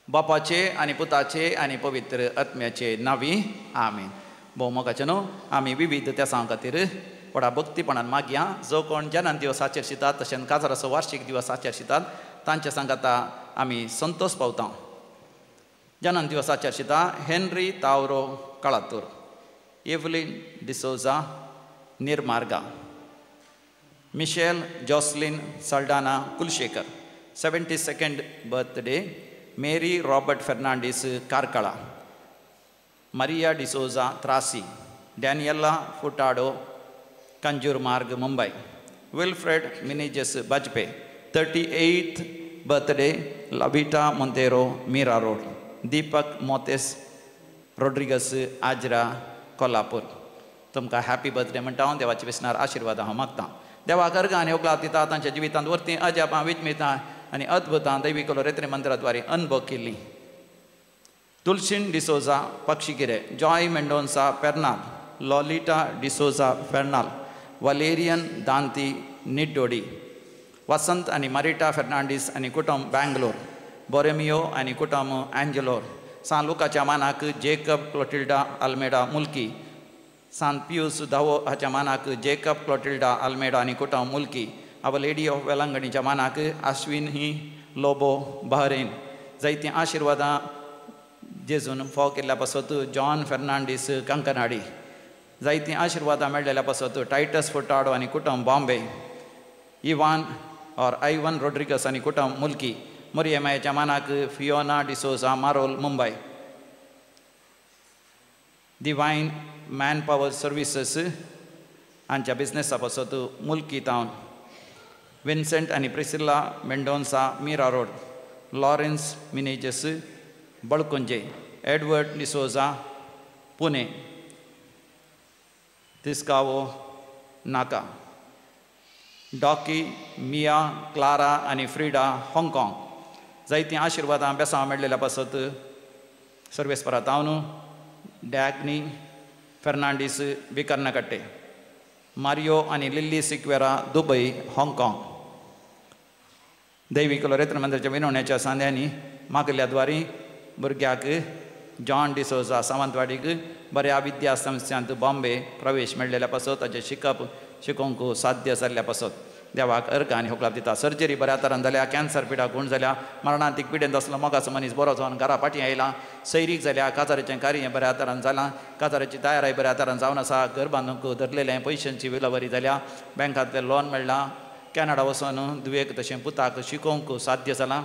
बापाचे आणि पुताचे आणि पवित्र आत्म्याचे नावी आमीन. भोवमोगाचे न्हू आमी विविध त्या खातीर व्हडा भक्तीपणान मागया. जो कोण जनान दिवस आचरशितात तशेंच काजाराचो वार्षिक दिवस आचरशितात तांचे सांगाता आमी संतोष पावता. जनान दिवस आचरशिता Henry Tauro Kalathur, Evelyn D'Souza Nirmarga, Michelle Jocelyn Saldanha Kulshekar. 72nd birthday Mary Robert Fernandes Karkala, Maria D'Souza Trasi, Daniela Furtado Kanjur Marg Mumbai, Wilfred Menezes Bajpe. 38th birthday Lavita Monteiro Mira road, Deepak Motes Rodrigues Ajara Kolhapur. तुमकां हॅपी बर्थडे म्हणटा हांव. देवाच्या विस्नार आशिर्वाद हांव मागतां. देवाक अर्घ आनी ओगलाब दिता. तांच्या जिवितांत वर्ती अजापां विस्मितां आनी अद्भुतां दैवीक रेत्रे मंदिराद्वारे अनुभव केल्ली. तुलसीन डिसोजा पक्षिगिरे, जॉय मेंडोन्सा पेर्नाल, लॉलिटा डिसोजा फेर्नाल, वलेरियन दांती निड्डोडी, वसंत आनी मारिटा फेर्नांडीस आनी कुटुंब बँगलोर, बोरेमियो आनी कुटुंब एंजलोर. सान लुकाच्या मानाक जेकब क्लोटिल्डा आल्मेडा मुल्की, सान पियूस धावो हाच्या मानाक जेकब क्लोटिल्डा आल्मेडा आनी कुटुंब मुल्की. आवर लेडी ऑफ वेलंगणीच्या मानाक आश्विन ही लोबो बहरेन. जायतीं आशिर्वादां जेजून फाव केल्ल्या पासत जॉन फेर्नांडीस कंकनाडी. जायतीं आशिर्वादां मेळ्ळेल्या पासत टायटस फुटाडो आनी कुटुंब बॉम्बे, इवान आयवन रोड्रिगस आनी कुटुंब मुल्की. मोरियमाच्या मानाक Fiona D'Souza Marol Mumbai. Divine man power services हांच्या बिझनेसा पासत मुल्की टावन. विन्सेंट आनी Priscilla Mendonca Mira road, Lawrence Menezes Balkunje, Edward D'Souza Pune, तिस्कावो नाका. डॉकी मिया क्लारा आनी फ्रिडा हाँगकाँग. जायतीं आशिर्वादां बेसांव मेळ्ळेल्या पासत सर्वेस्परा तावन, डॅग्नी फेर्नांडीस बिकर्नाकट्टे, मारियो आनी लिल्ली सिक्वेरा दुबय हाँगकाँग. दैवीक रेत्र मंदिराच्या विनवण्याच्या सांद्यांनी मागल्या द्वारी भुरग्याक जॉन डिसोजा सावंतवाडीक बऱ्या विद्या संस्थांत बॉम्बे प्रवेश मेळ्ळेल्या पासत ताचें शिकोवंक साध्य जाल्ल्या पासत देवाक अर्घ आनी होगलाब दिता. सर्जरी बऱ्या तरान जाल्या, कॅन्सर पिडा गुण जाल्या, मरणांतीक पिडेंत आसलो मोगाचो मनीस बरो जावन घरा फाटीं आयला, सैरीक जाल्या, काजाराचें कार्य बऱ्या तरान जालां, काजाराची तयारी बऱ्या तरान जावन आसा, घर बांदूंक धरलेलें पयशांची विलावरी जाल्या, बँकांतलें लोन मेळ्ळां, कॅनडा वचून दुवेक तशें पुताक शिकोवंक साध्य जालां,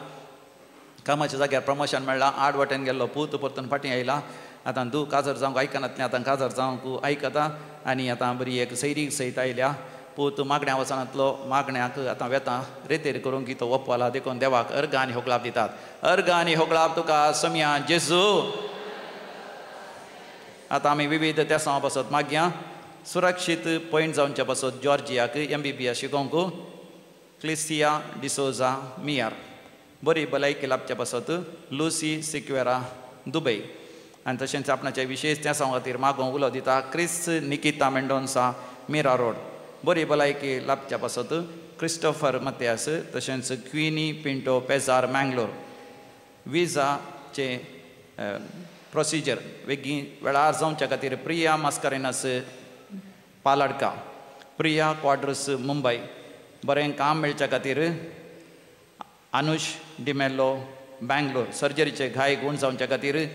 कामाच्या जाग्यार प्रमोशन मेळ्ळां, आड वाटेन गेल्लो पूत परतून फाटीं आयला, आतां काजर जावंक आयकनातलें आतां काजर जावंक आयकता आनी आतां बरी एक सैरीक सयत आयल्या. पूत मागण्या वचनातलो मागण्याक आतां वेतां रेतेर करूंक तो ओपवाला. देखून देवाक अर्घ आनी होगलाब दितात. अर्घ आनी होगलाब तुका सम्या जेजू. आतां आमी विविध तेसां पासत मागया. सुरक्षीत पॉयंट जावच्या पासत जॉर्जियाक MBBS शिकोवंक क्लिसिया डिसोजा मियार. बरी भलायकी लाभच्या पासत लुसी सिक्वेरा दुबय. आनी तशेंच आपणाच्या विशेश तेसां खातीर मागोवंक उलो दिता क्रिस निकिता मेंडोन्सा मीरा रोड. बरी भलायकी लाभच्या पासत क्रिस्टोफर मतियास, तशेंच क्विनी पिंटो पेजार मँगलोर. विजाचे प्रोसिजर बेगीन वेळार जावच्या खातीर प्रिया मास्कारेनस पालाडका, प्रिया क्वाड्रस मुंबय. बरें काम मेळच्या खातीर अनुष डिमेल्लो बँगलोर. सर्जरीचे घाय गूण जावच्या खातीर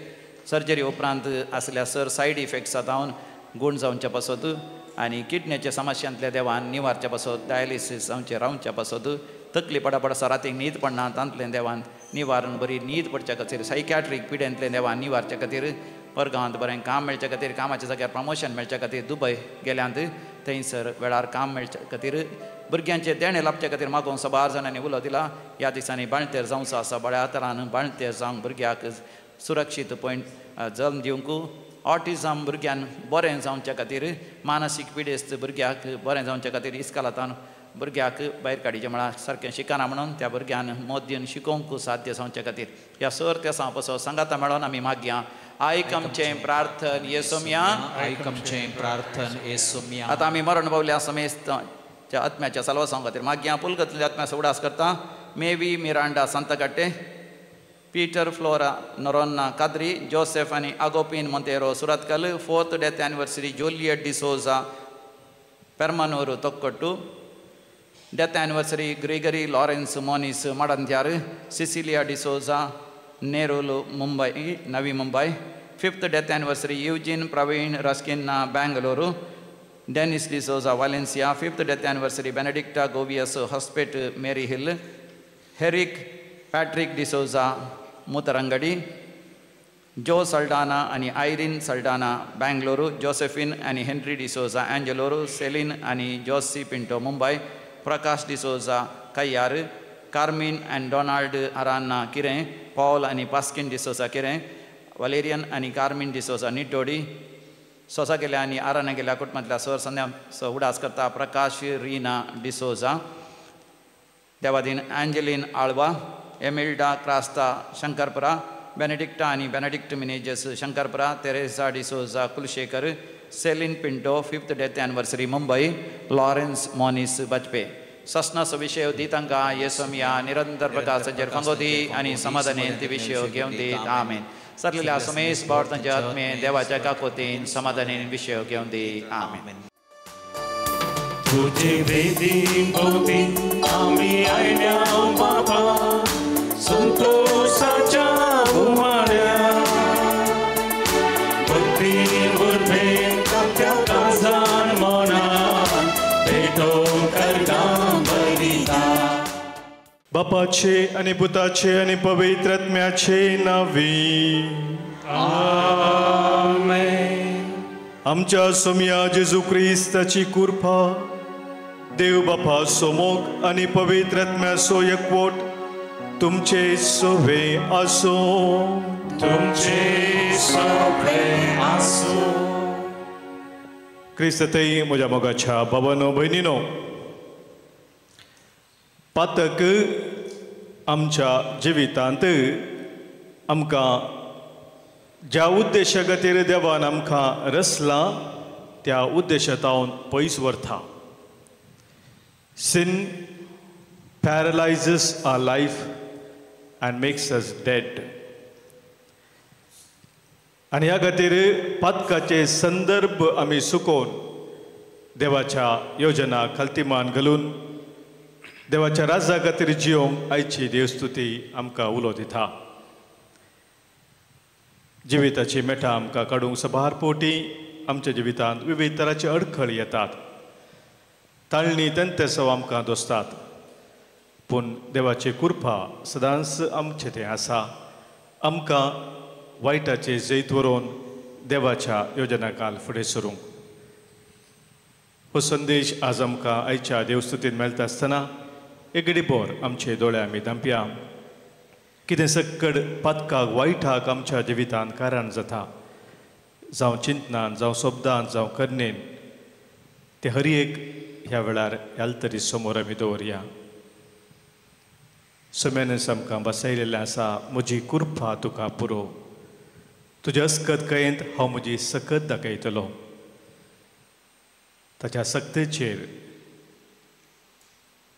सर्जरी उपरांत आसल्या सर सायड इफेक्ट्स जावन गूण जावच्या पासत आनी किडनीच्या समस्यांतल्या देवान निवारच्या पासत डायलिसीस जावचें रावच्या पासत तकली पडा रातीक न्हीद पडना तांतलें देवान निवारण बरी न्हीद पडच्या खातीर सायकॅट्रीक पिड्यांतलें देवान निवारच्या खातीर परगांवांत बरें काम मेळच्या खातीर कामाच्या जाग्यार प्रमोशन मेळच्या खातीर दुबय गेल्यांत थंयसर वेळार काम मेळच्या खातीर भुरग्यांचे देणे लाभच्या खातीर मागोवंक 12 जाणांनी उलो दिला. ह्या दिसांनी बाळंतेर जावचो आसा. बऱ्या तरान बाळंतेर जावंक भुरग्याक सुरक्षीत पॉयंट जल्म दिवंक, ऑटिझम भुरग्यांक बरें जावच्या खातीर, मानसीक पिडेस्त भुरग्याक बरें जावच्या खातीर इस्कालांत भुरग्याक भायर काडीचें म्हळ्यार सारकें शिकना म्हणून त्या भुरग्यान मोद दिवन शिकोवंक साध्य जावचे खातीर ह्या सर त्या सांग सांगाता मेळोन आमी मागया आयक आमचें प्रार्थन येसुमिया आयक आमचें प्रार्थन येसुमिया. आतां आमी मरण पावल्या समेस्ताच्या आत्म्याच्या साल्वासा खातीर मागया पुलगतल्या आत्म्याचो उडास करता मेवी Miranda Santhekatte Peter Flora Noronha Kadri Joseph आनी आगोपीन Monteiro Surathkal 4th death anniversary Juliet D'Souza Permannur Thokkottu death anniversary Gregory Lawrence Monis Madanthyar Cecilia D'Souza Nerul Mumbai Navi Mumbai 5th death anniversary Eugene Praveen Rasquinha Bengaluru Dennis D'Souza Valencia 5th death anniversary Benedicta Goveas Hospet Mary hill Herrick Patrick D'Souza Mutharangadi Joe Saldanha आनी आयरीन सल्डाना बेंगलुरु जोसेफिन आनी हेनरी डिसोजा एंजलोरू सेलिन आनी जोसी पिंटो मुंबई प्रकाश डिसोजा कय्यार कार्मिन एंड डोनाल्ड अरान्ना किरें Paul आनी पास्किन डिसोजा किरें Valerian आनी carmine D'Souza निड्डोडी सोसा गेल्या आनी आराना गेल्या कुटुंबांतल्या सर संध्या उडास करता प्रकाश रीना डिसोजा देवादीन Angeline Alva Emilda Crasta Shankarpura Benedicta आनी Benedict Menezes Shankarpura Teresa D'Souza Kulshekar Celine Pinto 5th death anniversary Mumbai Lawrence Monis Bajpe सस्नस विषय दी तांकां येसुमिया निरंतर प्रकाश फंगोदी आनी समाधाने ती विषय घेवन दी आमेन. सरलेल्या समेस बावटांचे आत्मे देवाच्या काकोतीन समाधाने विषय घेवन दी आमेन. तुझे वेदी भोवती आम्ही आयल्या बाबा संतोषाच्या घुमाड्या भक्ती उर्बेन कात्या काजान मनान भेटो करगां बलिदा. बापाचे आणि पुताचे आणि पवित्र आत्म्याचे नावी आमेन. आमच्या सोम्या जेजू क्रिस्ताची कृपा देव बापा सोमोग आणि पवित्र आत्म्याचो एकवट तुमचे सोवे आसो. तुमचे सोवे आसो. क्रिस्ततई म्हज्या मोगाच्या भावांनो भयणीनो पातक आमच्या जिवितांत आमकां ज्या उद्देशा खातीर देवान आमकां रचला त्या उद्देशांत पयस व्हरता. Sin paralyzes our life and makes us dead. आणि ह्या खातीर पातकाचे संदर्भ आमी सुकोवन देवाच्या योजना खालतीमान घालून देवाच्या राज्या खातीर जियोंक आयची देवस्तुती आमकां उलो दिता. जिविताची मेठां आमकां काडूंक सबार पोटी आमच्या जिवितांत विविध तरांचे अडखळ येतात. ताळणी तंतेसव आमकां दोसतात पूण देवाची कृपा सदांच आमचे थंय आसा. आमकां वायटाचे जैत व्हरून देवाच्या योजनाकाल फुडें सरूंक. हो संदेश आज आमकां आयच्या देवस्तुतीन मेळटा आसतना एक घडीभर आमचे दोळे आमी धांपया. कितें सक्कड पातकाक वायटाक आमच्या जिवितांत कारण जाता जावं चिंतनान जावं शब्दांत जावं करणेन ते हर एक ह्या वेळार तरी समोर आमी दवरया. सोम्यानस आमकां बसयलेलें आसा म्हजी कृपा तुका पुरो तुज्या अस्कत कयेंत हांव म्हजी सकत दाखयतलो. ताच्या सक्तेचेर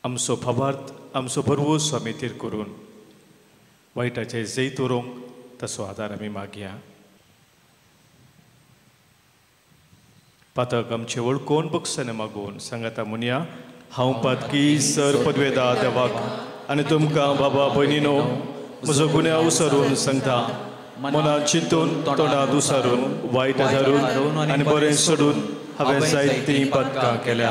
आमचो भावार्थ आमचो भरवूस आमी तीर करून वायटाचे जैत व्हरूंक तसो आदार आमी मागया. पातक आमचे वळखून बक्षाने मागून सांगाता म्हणया हांव पातकी सर पदवेदा देवाक आनी तुमकां बाबा भयणीनो म्हजो गुन्यांव उसरून सांगता. मनांत चिंतून तोंडांत उसारून वायट धरून आनी बरें सोडून हांवें जायतीं पातकां केल्या.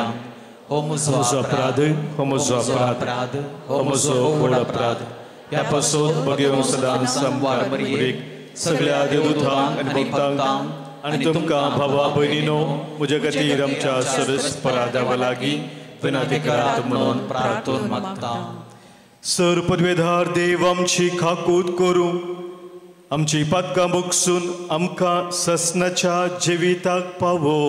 हो म्हजो अपराध हो म्हजो अपराध हो म्हजो व्हड अपराध. ह्या पासून बगेवंक सदांच संवार मरीक सगळ्या देवदूतांक आनी भक्तांक आनी तुमकां भावा भयणीनो म्हजे खातीर आमच्या सरस्परा देवा लागीं विनंती करात म्हणून प्रार्थून मागता. सर पदवेधार देव आमची खाकूत करूं आमची पातकां बगसून आमकां ससनाच्या जिविताक पावो.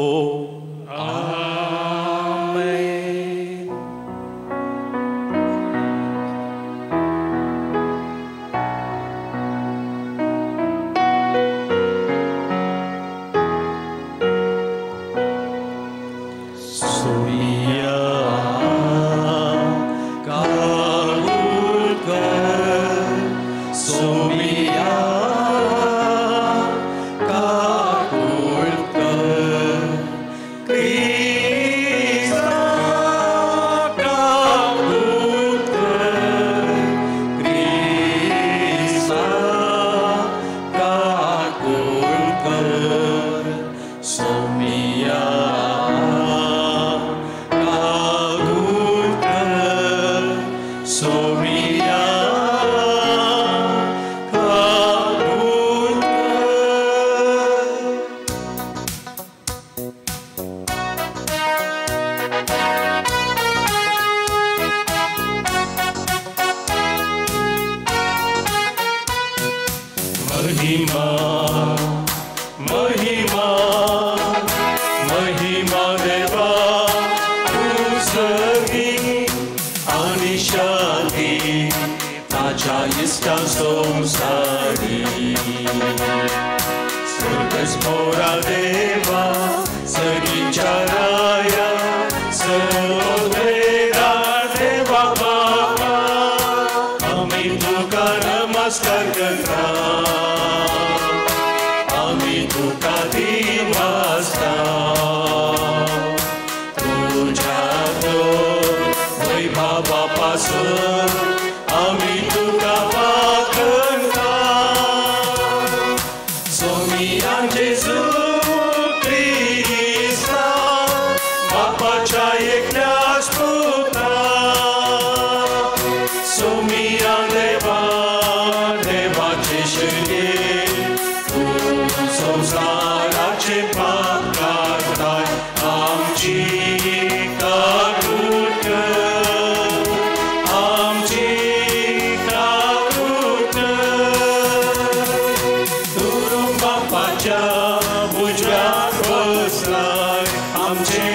सोमिया कागुट सोमिया महिमा महिमा महिमा देवा तुझी आणि शांती ताच्या इष्टा संसारी स्वर्गस्फोरा देवा सगळीच्या राया सगळेरा देवा बाबा आम्ही तुका नमस्कार करता तुका दिन वाजता तुझ्या वैभवापासून आम्ही तुका वाकणता सोमिया जेजू ख्रिस्ता बापाच्या एकल्याच पुत्रा सोमिया देवा देवाचे शरीर संसाराचे पाप काढताय आमची काकूट आमची काकूट तू बापाच्या उजव्यात बसलाय आमचे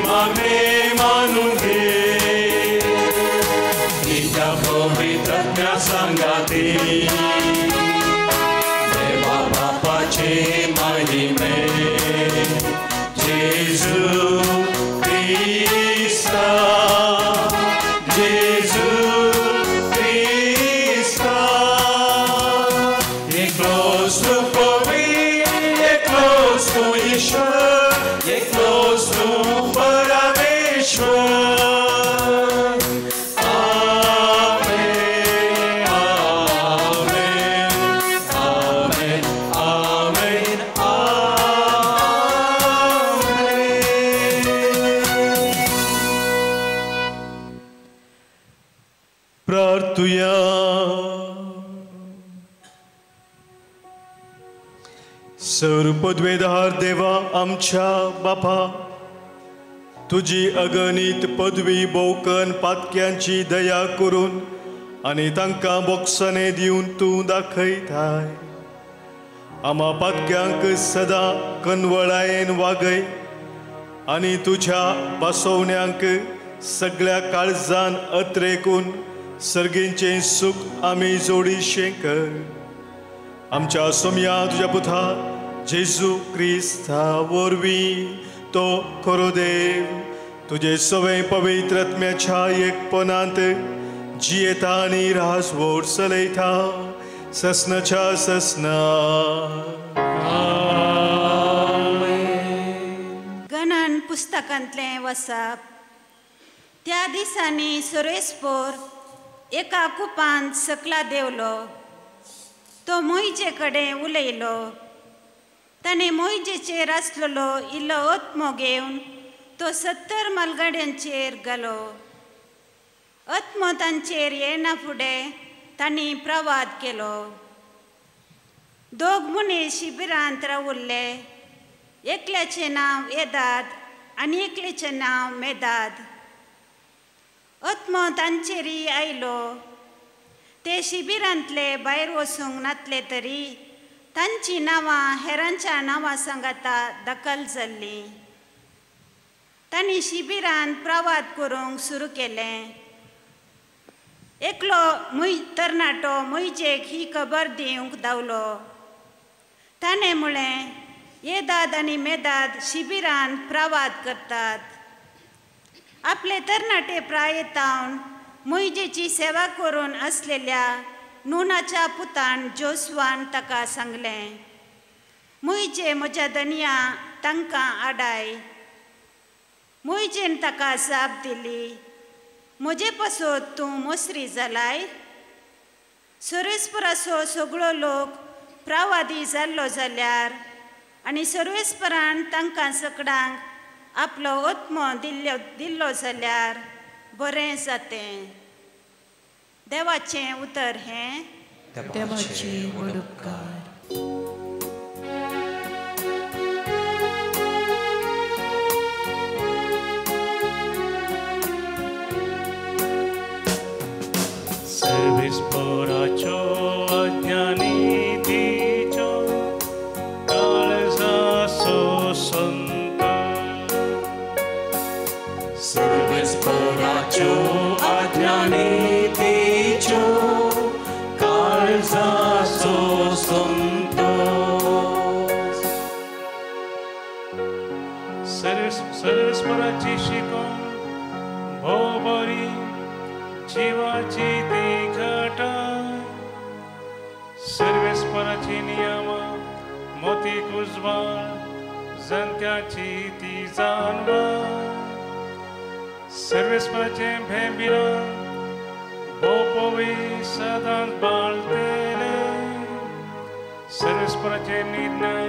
मागणे मानून घे नित्या पवित्रज्ञा सांगाती महिमे जेजू ख्रिस्ता जेजू ख्रिस्ता एकलोच तू पवित्र एकलोच तू ईश्वर एकलोच तू परमेश्वर प्रार्थुया सर्वपदवेदार देवा आमच्या बापा तुझी अगणित पदवी भोवकन पातक्यांची दया करून आनी तांकां बोगसणे दिवन तूं दाखयताय आमा पातक्यांक सदां कनवळायेन वागय आनी तुझ्या बसवण्यांक सगळ्या काळजान अत्रेकून सर्गींचे सुख आमी जोडीशें कर आमच्या सोम्या तुझ्या पुता जेजू क्रिस्ता वरवीं तो खरो देव तुझे सवय पवित्र आत्म्याच्या एकपणांत जियेता आनी राजवट चलयता ससनाच्या ससना गणन पुस्तकांतलें वचप त्या दिसांनी सुरेस्पोर एका कुपांत सकला देवलो तो मोइजे कडेन उलयलो ताणें मोइजेचेर आसलेलो इल्लो ओत्मो घेवन तो 70 मलगड्यांचेर घालो ओत्मो तांचेर येना फुडें तांणी प्रवाद केलो 2 मनीस शिबिरांत रावुल्ले एकल्याचें नांव एदाद आनी एकल्याचें नांव मेदाद ओत्मो तांचेरी आयलो ते शिबिरांतले भायर वचूंक नातले तरी तांची नांवां हेरांच्या नांवां सांगाता दखल जाल्ली तांणी शिबिरांत प्रवाद करूंक सुरू केलें एकलो तरणाटो मोइजेक ही खबर दिवंक धांवलो ताणें म्हळें एदाद आनी मेदाद शिबिरांत प्रवाद करतात आपले तरणाटे प्रायेतावन मोइजेची सेवा करून असलेल्या नूनाच्या पुतान जोसवान ताका सांगलें मोइजे म्हज्या धनया तांकां आडाय मोइजेन ताका जाप दिली म्हजे पासत तूं मोसरी जालाय सुरेस्पुराचो सगळो लोक प्रवादी जाल्लो जाल्यार आनी सर्वेस्परान तांकां सगळ्यांक आपलो आत्मो दिल्लो जाल्यार बरें जातें. देवाचें उतर हें देवाचे व्हड उपकार. सर्वेस्पराच्यो अज्ञानितीच्यो काळजाचो संत. सर्वेस्पराच्यो अज्ञानितीच्यो काळजाचो संतोष. सर्वेस्पराची शिकवण भोव बरी जिवाची ती घटाय. सर्वेस्पराची नियमां मोती कुजबाळ जाणट्याची ती जाणवाय. सर्वेस्पराचें भेंबिरां भोवपोवी सदांच बाळतेले. सर्वेस्पराचे निर्णय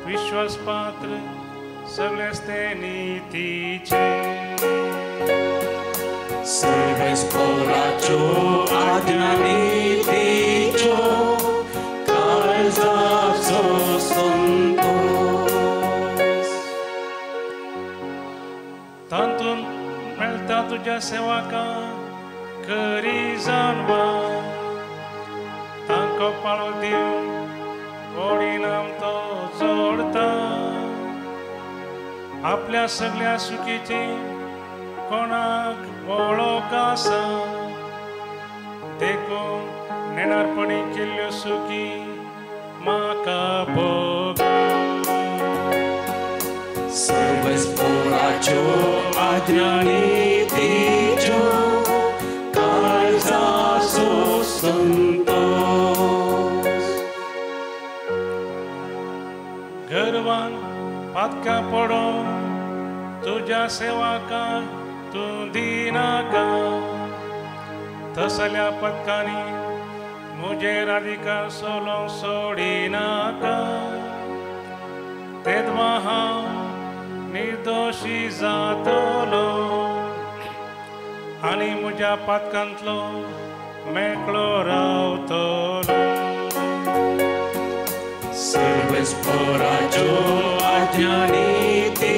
विश्वासपात्र सगळेच ते नितीचे. सर्वेस्पराच्यो आज्ञानितीच्यो काळजाचो संतोष. तांतून मेळटा तुज्या सेवकांक खरी जाणवाय. तांकां पाळो दिवन ओडीनाम तो जोडता. आपल्या सगळ्या सुखीची कोणाक वळख आसा. देखून नेणारपणी केल्ल्यो सुखी म्हाका भोग. सर्वेस्पराच्यो आज्ञानितीच्यो काळजाचो संतोष. गर्वान पातका पडोवन तुज्या सेवकांक तूं दिनाका. तसल्या पथकांनी मुजेर अधिकार सोलोवंक सोडिनाका. तेदवा हांव निर्दोशी जातलो आनी म्हज्या पातकांतलो मेकळो रावतलो. सर्वेस्पराच्यो आज्ञानितीच्यो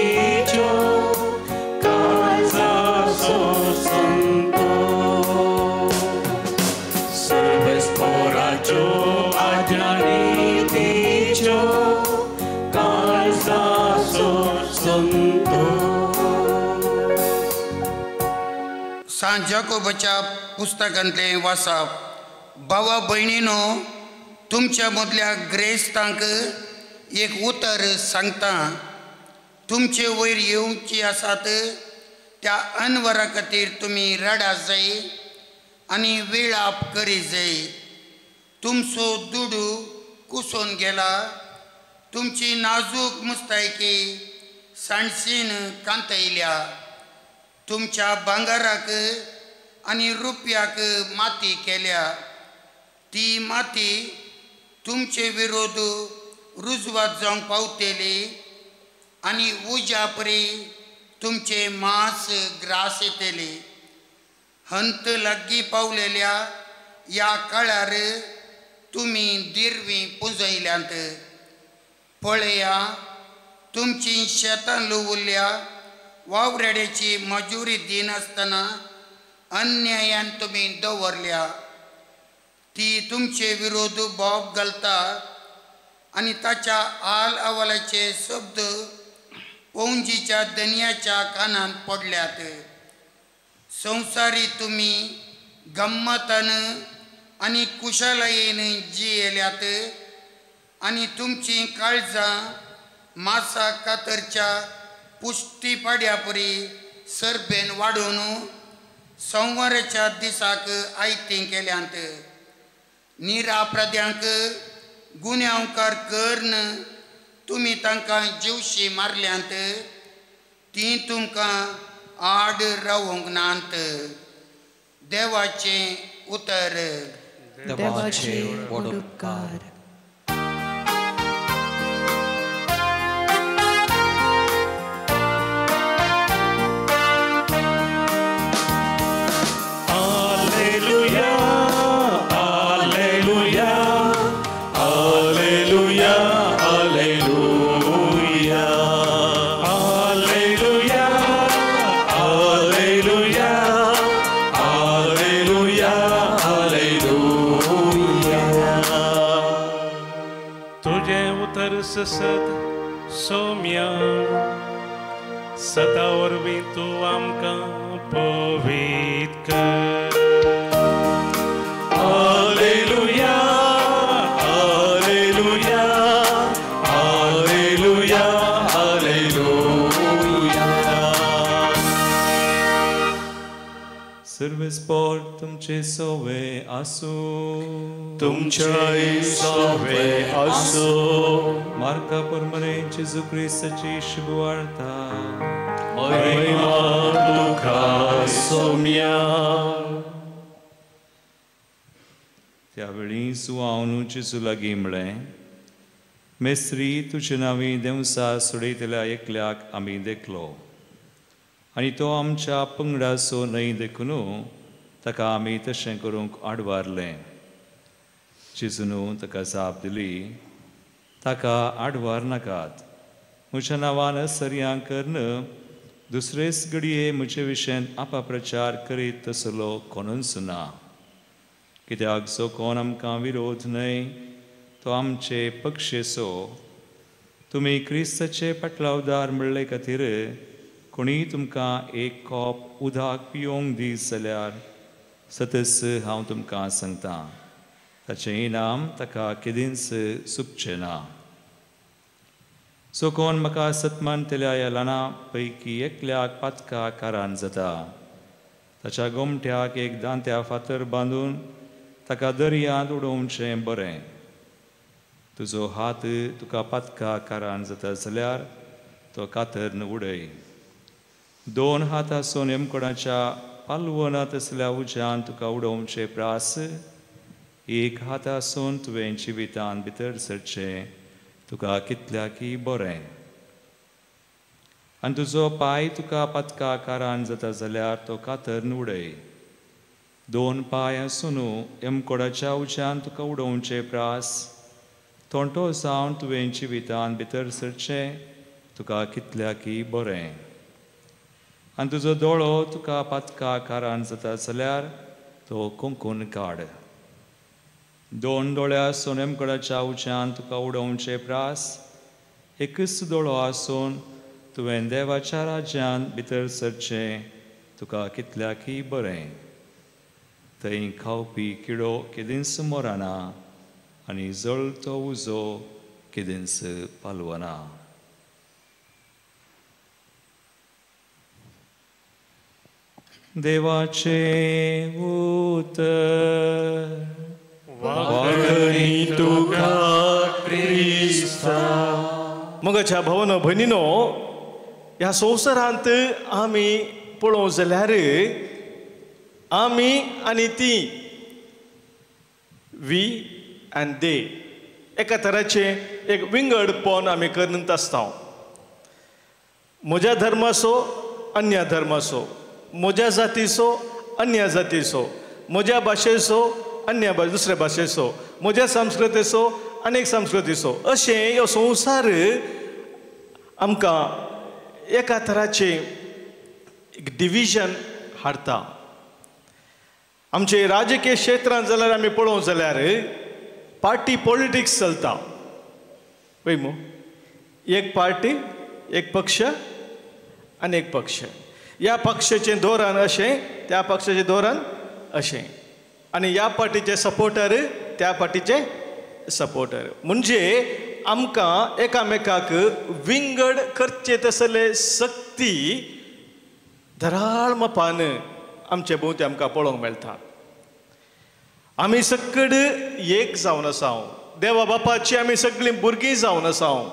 काळजाचो संतोष. सर्वेस्पराच्यो आज्ञानितीच्यो काळजाचो संतोष. सांत जाकोबाच्या पुस्तकांतलें वाचप. भावा भयणीनो, तुमच्या मदल्या ग्रेस्तांक एक उतर सांगता. तुमचे वयर येवची आसात त्या अनवरा खातीर तुमी रडात जाय आनी वेळाप करी जाय. तुमचो दुडू कुसोन गेला. तुमची नाजूक मुस्तायकी साणसीन कांतयल्या. तुमच्या भांगाराक आनी रुपयाक माती केल्या. ती माती तुमचे विरोध रुजवात जावंक पावतेली आनी उज्या परी तुमचे मांस ग्रास येतली. हंत लागीं पावलेल्या ह्या काळार तुमी दिरवीं पुंजयल्यांत. पळया, तुमची शेतां लुवल्ल्या वावरेड्याची मजुरी दिनासतना अन्यायान तुमी दवरल्या. ती तुमचे विरोध बोब घालता आनी ताच्या आल अहवालाचे शब्द पौंजीच्या दनयाच्या कानान पडल्यात. संवसारी तुमी गम्मतान आनी कुशलयेन जियेल्यात आनी तुमची काळजां मासा कातरच्या पुष्टी पाड्या परी सरबेन वाडून संवाराच्या दिसाक आयतीं केल्यांत. निरापराध्यांक गुन्यांवकार कर्ण तुमी तांकां जीवशी मारल्यांत. ती तुमकां आड रावूंक नात. देवाचें उतर. देवाचे व्हड उपकार. सत सौम्या सदा वरवीं तूं आमकां पवित्र कर. Hallelujah hallelujah hallelujah hallelujah. सर्वेस्पर तुमचे सोवे आसो तुमच्याय सोवे आसो. मार्का परमरे जेजू क्रिस्ताची शुभ वार्ता महिमा तुका सौम्या. त्यावेळी सुवावनू जेजू लागीं म्हळें, मेस्त्री तुजे नांवी देवसा सोडयतल्या एकल्याक आमी देखलो आनी तो आमच्या पंगडा सो न्हय देखून ताका आमी तशें करूंक आडवारलें. जेजून ताका जाप दिली, ताका आडवार नाकात. म्हज्या नांवान सर्यां करन दुसरेच घडये म्हजे विशयेन अपप्रचार करीत तसलो कोणूच ना. कित्याक जो कोण आमकां विरोध न्हय तो आमचे पक्षेचो. तुमी क्रिस्ताचे पाटलावदार म्हणले खातीर कोणी तुमकां एक कॉप उदक पिवंक दी जाल्यार सतस हांव तुमकां सांगतां, ताचें इनाम ताका केदींच चुकचें ना. जो कोण म्हाका सतमानतल्या ह्या ल्हाना पैकी एकल्याक पातका कारान जाता, ताच्या गोमट्याक एक दांत्या फातर बांदून ताका दर्यांत उडोवचें बरें. तुजो हात तुका पातका कारान जाता जाल्यार तो कातरन उडय. 2 हात आसून एमकोणाच्या पालवनांत असल्या उज्यान तुका उडोवचें प्रास. 1 हात आसून तुवें जिवितांत भितर सरचें तुका कितल्याकी बरें. आनी तुजो पाय तुका पातका कारान जाता जाल्यार तो कातरन उडय. 2 पाय आसून एमकोडाच्या उज्यान तुका उडोवचें प्रास. तोंटो जावन तुवें जिवितांत भितर सरचें तुका कितल्याकी बरें. आनी तुजो दोळो तुका पातका कारान जाता जाल्यार तो कुंकून काड. 2 दोळे आसून एमकोडाच्या उज्यान तुका उडोवचें प्रास. एकच दोळो आसून तुवें देवाच्या राज्यांत भितर सरचें तुका कितल्याकी बरें. थंय खावपी किडो केदींच मोराना आनी जळतो उजो केदींच पालवना. देवाचे उतर वागणी तुका क्रिस्ता. मगाच्या भावनो भयणीनो, ह्या संवसारांत आमी पळोवंक जाल्यार आमी आनी ती वी एंड दे एका तराचें एक विंगडपण आमी करीत आसता. म्हज्या धर्माचो अन्य धर्माचो, म्हज्या जातीचो अन्य जातीचो, म्हज्या भाशेचो अन्य दुसऱ्या भाशेचो, म्हज्या संस्कृतीचो अनेक संस्कृतीचो. अशें ह्यो संवसार आमकां एका तराचें डिविजन हाडटा. आमचे राजकीय क्षेत्रांत जाल्यार आमी पळोवंक जाल्यार पार्टी पॉलिटिक्स चलता. पळय मू, एक पार्टी, एक पक्ष आनी एक पक्ष. ह्या पक्षाचें धोरण अशें, त्या पक्षाचें धोरण अशें, आनी ह्या पार्टीचे सपोर्टर त्या पार्टीचे सपोर्टर. म्हणजे आमकां एकामेकाक विंगड करचे तसले सक्ती धराळ मापान आमचे भोंवती आमकां पळोवंक मेळटा. आमी सकड एक जावन आसाव. देवा बापाची आमी सगळीं भुरगीं जावन आसाव.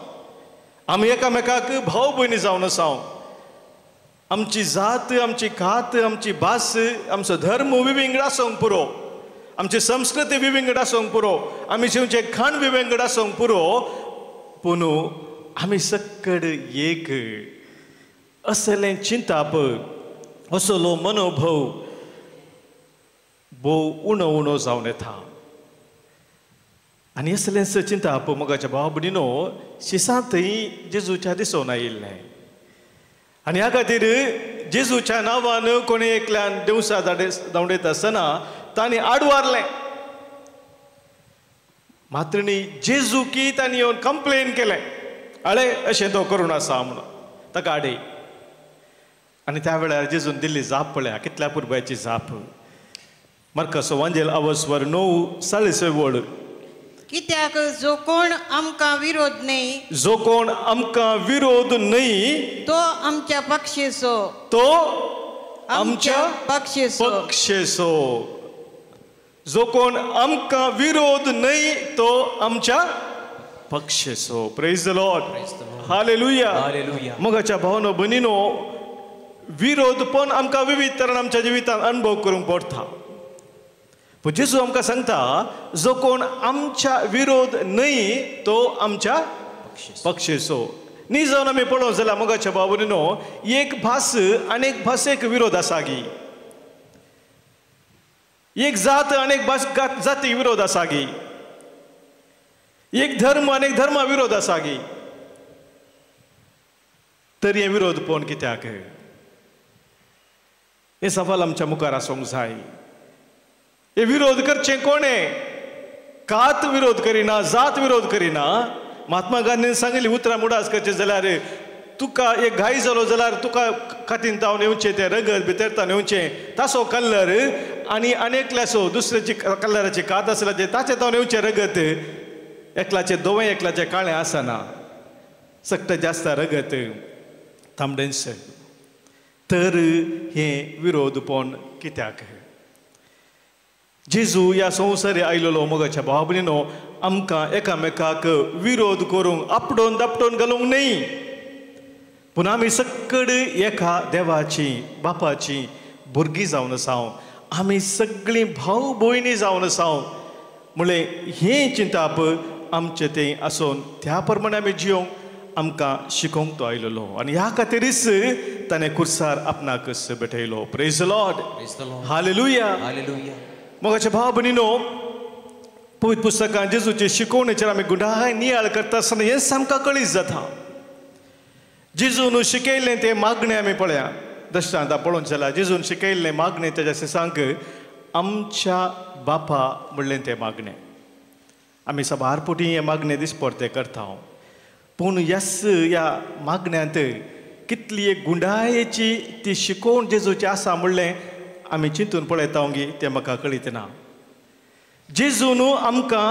आमी एकामेकाक भाव भयणी जावन आसाव. आमची जात, आमची खात, आमची भास, आमचो धर्म विविंगड आसूंक पुरो, आमची संस्कृती विविंगड आसूंक पुरो, आमी जेवचे खाण विविंगड आसूंक पुरो, पूण आमी सकड एक असलें चिंताप, असलो मनोभव भोव उणो उणो जावन येता. आनी असलेंच चिंताप मोगाच्या भाव भयणीनो शिसांतय जेजूच्या दिसोन आयिल्लें. आनी ह्या खातीर जेजूच्या नांवान कोणी एकल्यान देवसा धांवडयता आसतना तांणी आडवारलें. मात्र न्ही जेजू की तांणी येवन कंप्लेन केलें. अळे अशें तो करून आसा म्हणून ताका आडय. आनी त्या वेळार जेजून दिल्ली जाप पळया कितल्या पुरबायची जाप. मार्कस वांजेल अवस्वर 9:46. कित्याक जो कोण आमकां विरोध न्ही जो कोण आमकां विरोध न्ही तो आमच्या पक्षेचो तो आमच्या पक्षेचो पक्षेचो. जो कोण आमकां विरोध न्ही तो आमच्या पक्षेचो. Praise the Lord. हालेलुया. मोगाच्या भावनो भयणीनो, विरोध पण आमकां विविध तरेन आमच्या जिवितांत अनुभव करूंक पडटा. पण जेजू आमकां सांगता जो कोण आमच्या विरोध न्ही तो आमच्या पक्षेचो. न्ही जावन आमी पळोवंक जाल्यार मोगाच्या भाव भयणीनो, एक भास आनीक भासेक विरोध आसा गी. एक जात आनीक जातीक विरोध आसा गी. एक धर्म आनीक धर्मा विरोध आसा गी. तर हे विरोध पण कित्याक? हे सवाल आमच्या मुखार आसूंक जाय. हे विरोध करचे कोणे? कात विरोध करिना, जात विरोध करिना. महात्मा गांधीन सांगिल्ली उतरां मुडास करचे जाल्यार तुका एक घाई जालो जाल्यार तुका खातीन तावन येवचें, तें रगत भितरतावन येवचें, ताचो कलर आनी आनेकल्याचो दुसऱ्याची कलराची कात आसल्याचे ताचे तावन येवचें रगत. एकल्याचें धवें एकल्याचें काळें आसना. सक्त जास्त रगत तांबडेंच. तर हे विरोधपण कित्याक? जेजू ह्या संवसारी आयलेलो मोगाच्या भाव भयणीनो आमकां एकामेकाक विरोध करूंक आपडोवन दापटोवन घालूंक न्ही, पूण आमी सक्कड एका देवाची बापाची भुरगीं जावन आसाव. आमी सगळीं भाव भयणी जावन आसाव. म्हणल्यार हें चिंताप आमचें तें आसून त्या प्रमाणे आमी जियोंक आमकां शिकोवंक तो आयलेलो. आनी ह्या खातीरच ताणें कुर्सार आपणाक भेटयलो. Praise the Lord. हालेलुया. मोगाच्या भाव भयणीनो, पवित्र पुस्तकांत जेजूचे शिकवणेचेर आमी गुंडाय नियाळ करता आसतना हें सामका कळीत जाता. जेजून शिकयल्लें तें मागणें आमी पळया. दृश्टांत पळोवंक जाल्यार जेजून शिकयल्लें मागणें तेज्या सिसांक आमच्या बापा म्हणलें तें मागणें. आमी सबारपोटी हें मागणें दिसपरतें करता. पूण ह्या मागण्यांत कितली एक गुंडायेची ती शिकोवण जेजूची आसा म्हणलें आमी चिंतून पळयता गी तें म्हाका कळीत ना. जेजून आमकां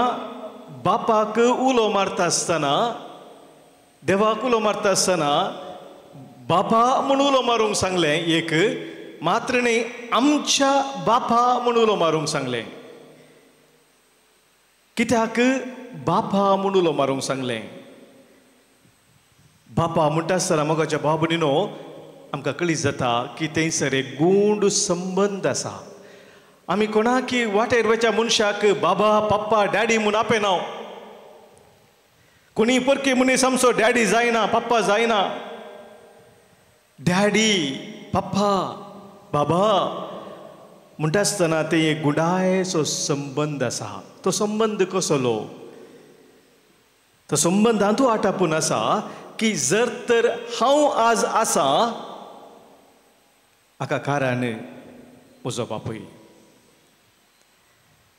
बापाक उलो मारता आसतना, देवाक उलो मारता आसतना बापा म्हूण उलो मारूंक सांगलें एक, मात्र न्ही आमच्या बापा म्हूण उलो मारूंक सांगलें. कित्याक बापा म्हूण उलो मारूंक सांगलें? बापा म्हणटा आसतना मोगाच्या भाव भयणीनो आमकां कळीत जाता की थंयसर एक गूंड संबंद आसा. आमी कोणाकी वाटेर वच्या मनशाक बाबा पप्पा डॅडी म्हूण आपयनाव. कोणी परके मनीस आमचो डॅडी जायना, पप्पा जायना. डॅडी पप्पा बाबा म्हणटा आसतना ते एक गुंडायचो संबंद आसा. तो संबंद कसलो? तो संबंद हातूं आटापून आसा की जर तर हांव आज आसा हाका कारण म्हजो बापूय.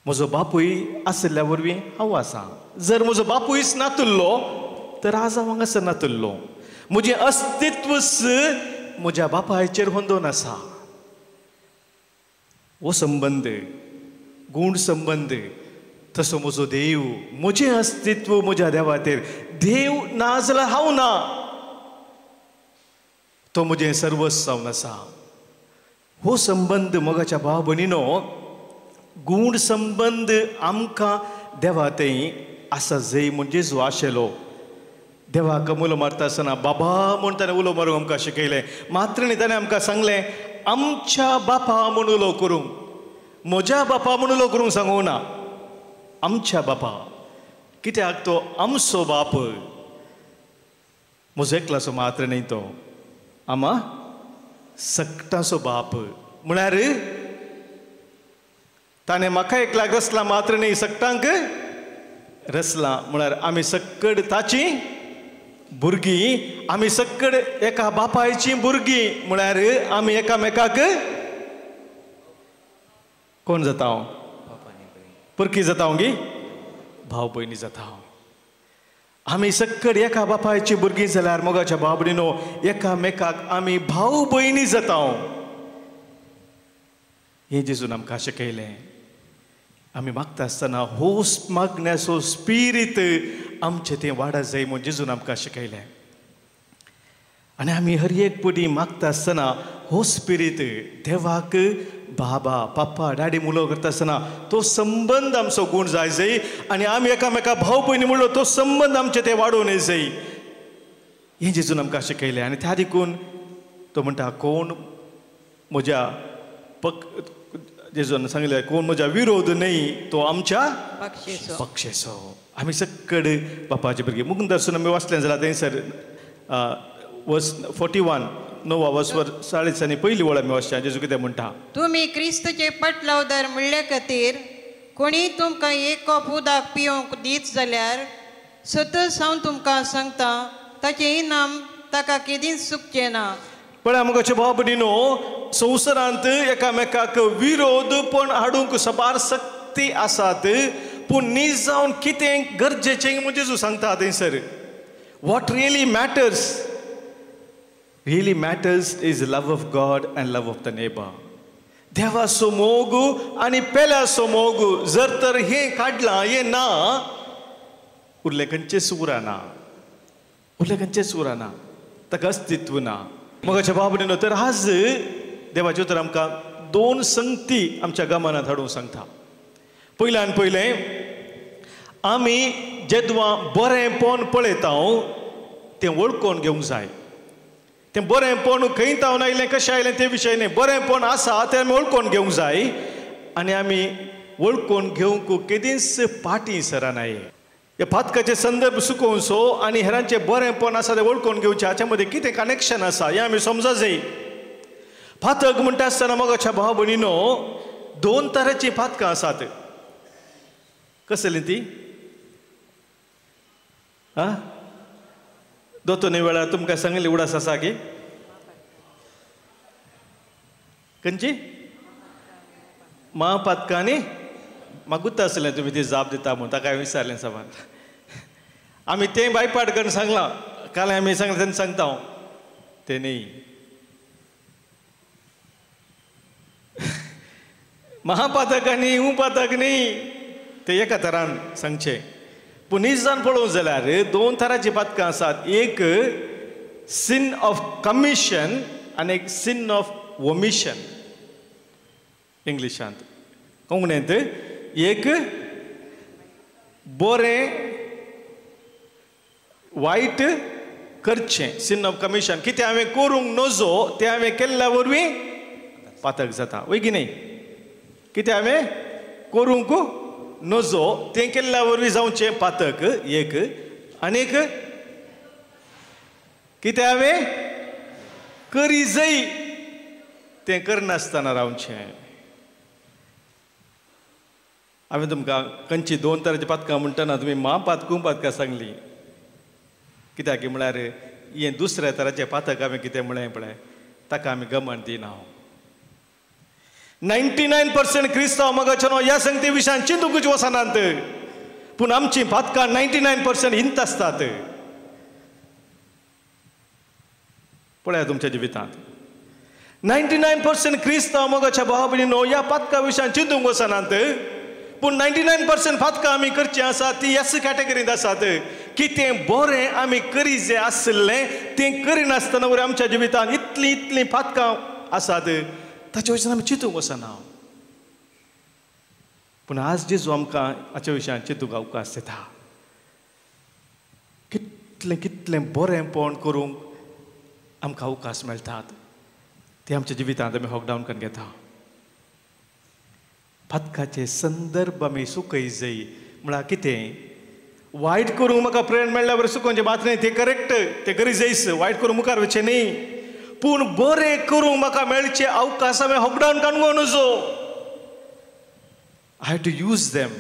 म्हजो बापूय आसल्या वरवीं हांव आसा. जर म्हजो बापूयच नातुल्लो तर आज हांव हांगासर नातुल्लो. म्हजें अस्तित्वच म्हज्या बापायचेर होंदोन आसा. हो संबंद गूण संबंद. तसो म्हजो देव, म्हजें अस्तित्व म्हज्या देवाचेर. देव ना जाल्यार हांव ना. तो म्हजें सर्वस्व जावन आसा. हो संबंद मोगाच्या भाव भयणीनो, गूण संबंद आमकां देवा थंय आसा जंय म्हणजे जो आशिल्लो. देवाक उलो मारता आसतना बाबा म्हूण ताणें उलो मारूंक आमकां शिकयलें. मात्र न्ही ताणें आमकां सांगलें आमच्या बापा म्हूण उलो करूंक. म्हज्या बापा म्हूण उलो करूंक सांगूंक ना, आमच्या बापा. कित्याक तो आमचो बाप. म्हजो एकलाचो मात्र न्ही तो, आमा सक्ताचो बाप. म्हळ्यार ताणें म्हाका एकल्याक रचला मात्र न्ही सक्तांक रचला. म्हळ्यार आमी सक्कड ताची भुरगीं. आमी सक्कड एका बापायची भुरगीं. म्हळ्यार आमी एकामेकाक कोण जाता हांव? परकी जाता हांव गी भाव भयणी जाता हांव. आमी सक्कड एका बापायची भुरगीं जाल्यार मोगाच्या बाबडीनो एकामेकाक आमी भाऊ भयणी जाता हें जेजून आमकां शिकयलें. आमी मागता आसतना होस्ट मागण्याचो स्पिरीट आमचें तें वाडत जाय म्हूण जेजून आमकां शिकयलें. आनी आमी हर एक पडी मागता आसतना हो स्पिरीट देवाक बाबा पप्पा डॅडी मुलो करता आसतना तो संबंद आमचो गूण जाय आनी आमी एकामेका भाव भयणी म्हणलो तो संबंद आमचे ते वाडोवन जाय हें जेजून आमकां शिकयलें. आनी त्या देखून तो म्हणटा कोण म्हज्या जेजून सांगलें कोण म्हज्या विरोध न्हय तो आमच्या पक्षेचो. आमी सक्कड बापाचे भुरगीं मुख दर्शन आमी वाचलें जाल्यार थंयसर वर्स 41 9 वर्सवर 40 पयली वळ आमी वाचच्या. जेजू कितें म्हणटा तुमी क्रिस्तचे पटलावदार म्हणले खातीर कोणी तुमकां एक कप उदक पिवंक दीत जाल्यार सतत हांव तुमकां सांगता ताचें इनाम ताका केदींच चुकचें ना. पळय मोगाचे भाव भयणीनो संवसारांत एकामेकाक विरोधपण हाडूंक सबार सक्ती आसात पूण नीज जावन कितें गरजेचें म्हणजे जेजू सांगता थंयसर. What really matters is love of God and love of the neighbour. देवाचो मोग आनी पेल्याचो मोग जर तर हें काडलां हें ना उरलें खंयचेंच उरना ताका अस्तित्व ना. मोगाच्या बाबडीनो तर आज देवाचे उतर आमकां 2 संगती आमच्या गमनांत हाडूंक सांगता. पयल्यान पयलें आमी जेदवां बरेंपण पळयता तें वळखून घेवंक जाय. तें बरेंपण खंय तावन आयलें कशें आयलें ते विशय न्ही. बरेंपण आसा तें आमी वळखून घेवंक जाय आनी आमी वळखून घेवंक केदींच फाटीं सरनाय. हे फातकाचे संदर्भ सुकोवचो आनी हेरांचे बरेंपण आसा तें वळखून घेवचें हाचे मदीं कितें कनेक्शन आसा हें आमी समजा जाय. फातक म्हणटा आसतना मोगाच्या भाव भयणीनो 2 तरांचीं फातकां आसात. कसलीं ती दोतोनी वेळार तुमकां सांगली उडास आसा की खंयची महापातकां न्ही. म्हाका गुर्त आसलें तुमी ती जाप दिता म्हूण ताका विचारलें सामान आमी तें बायपाट करून सांगलां काल आमी सांगलें तेन्ना सांगता हांव तें न्ही. महापातक आनी उपातक न्ही ते एका तरान सांगचें. पूण निजान पळोवंक जाल्यार 2 तरांचीं पातकां आसात. एक sin of commission आनी एक sin of omission इंग्लिशांत. कोंकणींत एक बरें वायट करचें sin of commission. कितें हांवें करूंक नजो तें हांवें केल्ल्या वरवीं पातक जाता वय की न्ही. कितें हांवें करूंक नजो तें केल्ल्या वरवीं जावचें पातक एक. आनीक कितें हांवें करी जाय तें करनासतना रावचें. हांवें तुमकां खंयची 2 तरांची पातकां म्हणटना तुमी महापातकूं पातकां सांगलीं. कित्याक की म्हळ्यार हें दुसऱ्या तराचें पातक हांवें कितें म्हळें पळय ताका आमी गमन दिना. 99% क्रिस्तांव मोगाचेनो ह्या संगती विशयान चिंतूंकच वचनात पूण आमचीं पातकां 99% हिंत आसतात. पळया तुमच्या जिवितांत 99% क्रिस्तांव मोगाच्या भावा भयणीनो ह्या पातका विशयान चिंतूंक वचनात पूण 99% पातकां आमी करचीं आसात ती ह्याच कॅटेगरींत आसात. कितें बरें आमी करी जें आसलें तें करिनासतना वयर आमच्या जिवितांत इतलीं पातकां आसात ताचे विशयान आमी चिंतूंक वचना. पूण आज जेजू आमकां हाच्या विशयान चिंतूंक अवकाश दिता. कितलें बरेंपण करूंक आमकां अवकाश मेळटात ते आमच्या जिवितांत आमी हॉकडावन करून घेता. पातकाचे संदर्भ आमी सुकय जाय म्हळ्यार कितें वायट करूंक म्हाका प्रेरणा मेळ्ळ्या बरें सुकोवचें बात न्ही. तें करेक्ट तें करी जायस वायट करून मुखार वचचें न्ही. पूण बरें करूंक म्हाका मेळचे अवकाश हांवें हॉकडावन काडूंक नजो. I have to use them.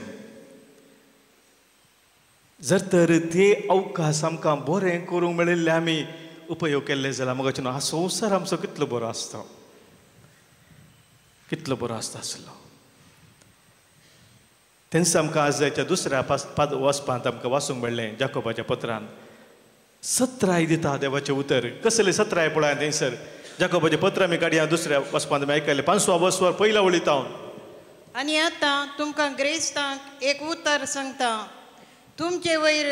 जर तर ते अवकाश आमकां बरें करूंक मेळिल्ले आमी उपयोग केल्ले जाल्यार मोगाचेनो हा संवसार आमचो कितलो बरो आसता आसलो. तेंच आमकां आज जायच्या दुसऱ्या वचपांत आमकां वाचूंक मेळ्ळें जाकोबाच्या पत्रांत 17 दिता देवाचें उतर. कसलें 17 पळय थंयसर जाकोबाचें पत्र आमी काडया दुसऱ्या वचपांत आमी आयकलें 5वा वचवर पयल्या वळीत हांव. आनी आतां तुमकां ग्रेस्तांक एक उतर सांगता. तुमचे वयर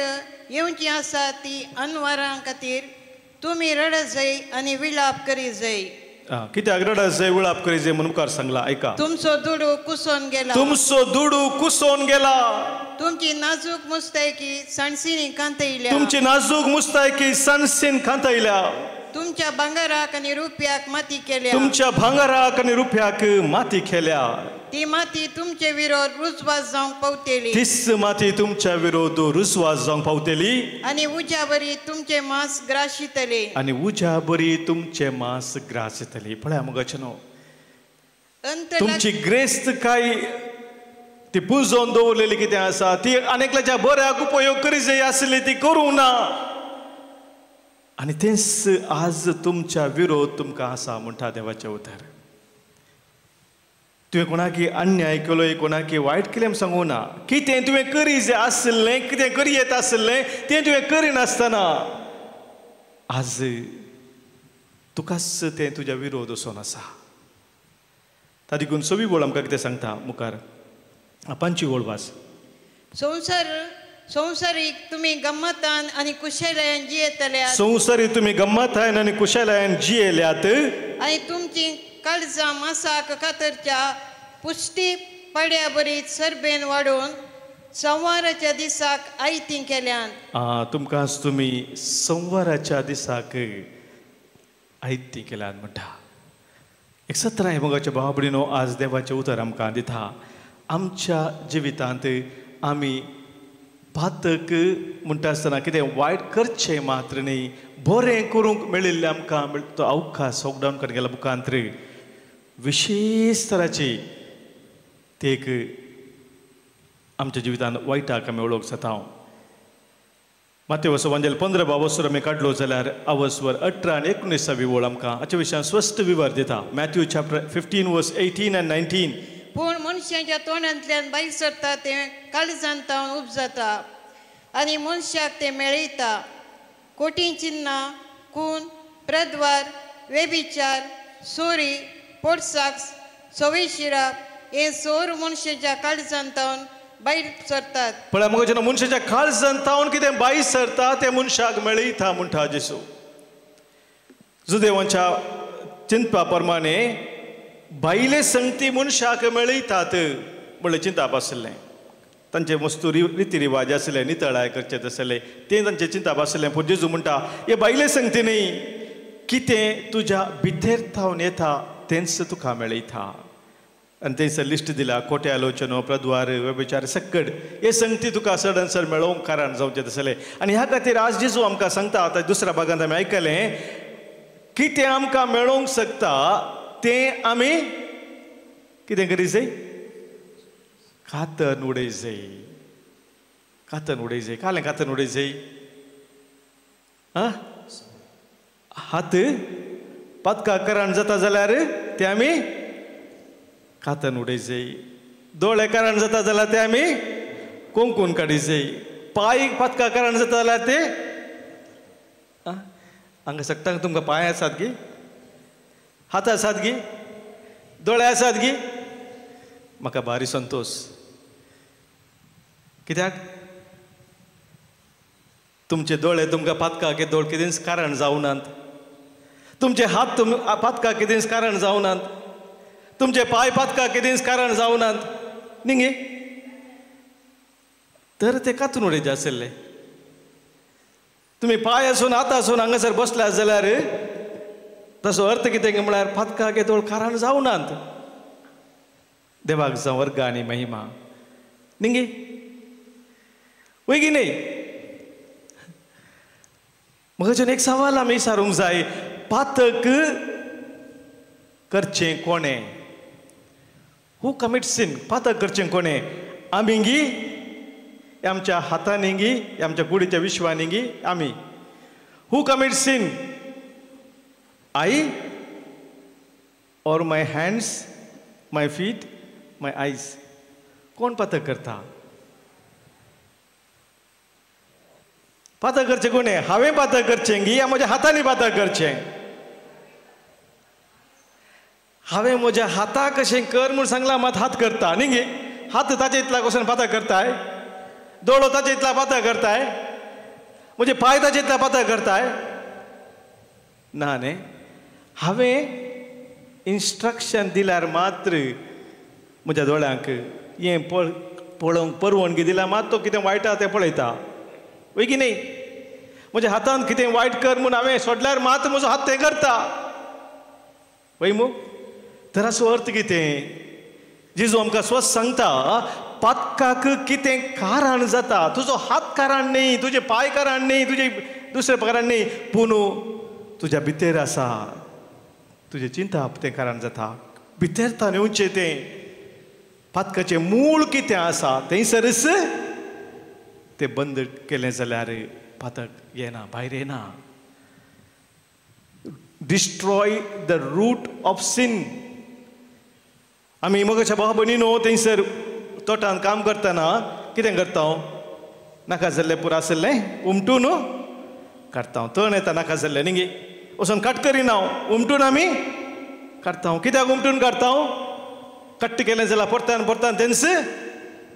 येवची आसा ती अनवरां खातीर तुमी रडत जाय आनी विलाप करी जाय. कित्याक रडत जाय विलाप करी जाय म्हणून मुखार सांगला. आयका. तुमचो दुडू कुसोन गेला. तुमचो दुडू कुसोन गेला. तुमची नाजूक मुस्तायकी सणसिनी कांतयल्या. तुमची नाजूक मुस्तायकी सणसीन कांतयल्या. तुमच्या भांगाराक आनी रुपयाक माती केल्या. तुमच्या भांगाराक आनी रुपयाक माती केल्या. ती माती तुमचे विरोध रुजवास जावंक पावतेली. तीच माती तुमच्या विरोध रुजवास जावंक पावतेली. आनी उज्या बरी तुमचे मांस ग्राशितले. आनी उज्या बरी तुमचे मांस ग्रासितली. पळया मुगाचनो तुमची ग्रेस्त काय ती पुजोवन दवरलेली कितें आसा ती अनेकल्याच्या बऱ्याक उपयोग करी जाय आसली ती करूं ना. आनी तेच आज तुमच्या विरोध तुमकां आसा म्हणटा देवाचें उतर. तुवें कोणाकी अन्याय केलोय कोणाकी वायट केलें सांगूं ना. कितें तुवें करी जाय आसलें कितें करी येता आसलें तें तुवें करिनासतना आज तुकाच तें तुज्या विरोध वचोन आसा. तादेखून 6वी वळ आमकां कितें सांगता मुखार 5वी वळ वाच. संवसारीक तुमी गम्मतान आनी कुशेलायेन जियेतल्यात. संवसारीक तुमी गम्मतायेन आनी कुशेलायेन जियेल्यात. आनी तुमची काळजां मासाक कातरच्या पुश्टी पड्या बरी सरबेन वाडून संवाराच्या दिसाक आयतीं केल्यात. तुमकां तुमी संवाराच्या दिसाक आयतीं केल्यात म्हणटा. 17 मोगाच्या भावा भयणीनो आज देवाचें उतर आमकां दिता. आमच्या जिवितांत आमी पातक म्हणटा आसतना कितें वायट करचें मात्र न्ही बरें करूंक मेळिल्लें आमकां तो अवकाश लॉकडावन करून गेल्या मुखांतर विशेश तराची ती एक आमच्या जिवितांत वायटाक आमी वळोवंक जाता. मातेवचो वंजेल 15 वसर आमी काडलो जाल्यार आवसवर 18 आनी 19 वळ आमकां हाचे विशयान स्पश्ट विवर दिता. मॅथ्यू चॅप्टर 15 वर्स 18 and 19. पूण मनशाच्या तोंडांतल्यान भायर सरता तें काळजांतावन उपजता आनी मनशाक तें मेळयता. कोटी चिन्नां खून प्रद्वार वेबिचार सोरी पोटसाक सवेशिराप हे सोर मनशाच्या काळजांतावन भायर सरतात. पळय मग जेन्ना मनशाच्या काळजांतावन कितें भायर सरता तें मनशाक मेळयता म्हणटा जेसू. जुदेवांच्या चिंतपा प्रमाणे भायले संगती मनशाक मेळयतात म्हणलें चिंताप आसलें. तांचे वस्तू रिती रिवाज आसले नितळाय करचें आसलें तें तांचें चिंताप आसलें. पूण जेजू म्हणटा हे भायले संगती न्ही कितें तुज्या भितर थावन येता तेंच तुका मेळयता. आनी थंयसर लिस्ट दिला खोटे आलोचनो प्रद्वार व्यभिचार सकट हे संगती तुका सडनसर मेळोवंक कारण जावचें आसलें. आनी ह्या खातीर आज जेजू आमकां सांगता. आतां दुसऱ्या भागांत आमी आयकलें कितें आमकां मेळोवंक शकता तें आमी कितें करी जाय कातन उडय जाय. कातन उडय जाय. कालें कातन उडय जाय. हात पातका कारण जाता जाल्यार ते आमी कातन उडय जाय. दोळे कारण जाता जाल्यार ते आमी कोंकून काडी जाय. पांय पातका कारण जाता जाल्यार ते हांगा सकतांक तुमकां पांय आसात गी हात आसात गी दोळे आसात गी म्हाका भारी संतोश. कित्याक तुमचे दोळे तुमकां पातका दोळ कितेंच कारण जावनात. तुमचे हात पातका कितेंच कारण जावनात. तुमचे पांय पातका कितेंच कारण जावनात न्ही गे. तर ते कातून उडयचे आसले. तुमी पांय आसून हात आसून हांगासर बसल्यात जाल्यार तसो अर्थ कितें म्हळ्यार पातका दोळ कारण जावनात. देवाक जावं वर्ग आनी महिमा न्ही गे वय गी न्ही. म्हाका एक सवाल आमी विचारूंक जाय. पातक करचें कोणें? हू कमिट सीन? पातक करचें कोणें? आमी गी आमच्या हातांनी गी आमच्या कुडीच्या विश्वांनी गी आमी. Who commit sin? I or my hands, my feet, my eyes? कोण पातक करता? पातक करचें कोणें? हांवें पातक करचें गी या म्हज्या हातांनी पातक करचें? हांवें म्हज्या हाताक कशें कर म्हूण सांगलां, मात हात करता न्ही गे. हात ताचे इतला कसो पातक करताय? दोळो ताचे इतला पातक करताय? म्हजे पांय ताचे इतला पातक करताय? ना न्ही. हांवें इन्स्ट्रक्शन दिल्यार मात्र म्हज्या दोळ्यांक हें पळोवंक परवणगी दिल्यार मात तो कितें वायट आहा तें पळयता, वय की न्ही? म्हज्या हातान कितें वायट कर म्हूण हांवें सोडल्यार मात म्हजो हात तें करता, वय मू? तर हाचो अर्थ कितें? जेजू आमकां स्वस्त सांगता, पातकाक कितें कारण जाता, तुजो हात कारण न्ही, तुजे पांय कारण न्ही, तुजे दुसरे कारण न्ही, पूण तुज्या भितर आसा, तुजे चिंता तें कारण जाता. भितर तान येवचें तें पातकाचें मूळ कितें आसा थंयसरच तें बंद केलें जाल्यार पातक येना, भायर येना. Destroy the root of sin. आमी मगाच्या भाव भयणीनो थंयसर तोटान काम करतना कितें करता? नाका जाल्लें पुरो आसलें उमटून काडटा. तण येता नाका जाल्लें न्ही गे, वचून कट करिना, उमटून आमी काडटा. कित्याक उमटून काडटा? कट्ट केलें जाल्यार परतान परतान तेंच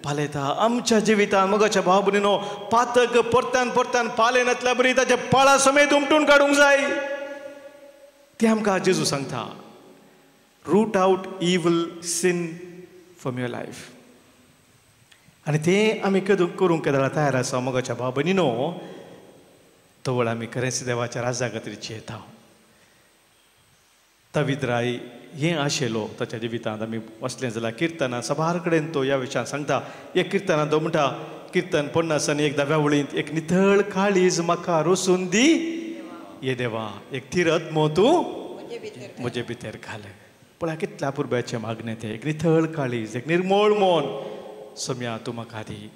पालयता. आमच्या जिवितान मगाच्या भाव भयणीनो पातक परतान परतान पालय नातल्या बरी ताच्या पाळा समेत उमटून काडूंक जाय. ते आमकां जेजू सांगता. रूट आउट इवल सीन फ्रॉम युअर लायफ. आनी तें आमी करूंक केदार तयार आसा मगाच्या भाव भयणीनो, तवळ आमी खरेंच देवाच्या राजा खातीर जियेता. दावीद हें आशिल्लो ताच्या जिवितांत. आमी वचलें जाल्यार किर्तनां सबार कडेन तो ह्या विशयान सांगता. एक किर्तनांत तो म्हणटा, किर्तन 50 आनी 1 वळींत, एक नितळ काळीज म्हाका रोसून दी ये देवा, एक तिरत मो तूं म्हजे भितर घाल. पळय कितल्या पुरब्याचें मागणें तें. एक नितळ काळीज, एक निर्मळ मन सोम्या तूं म्हाका दी.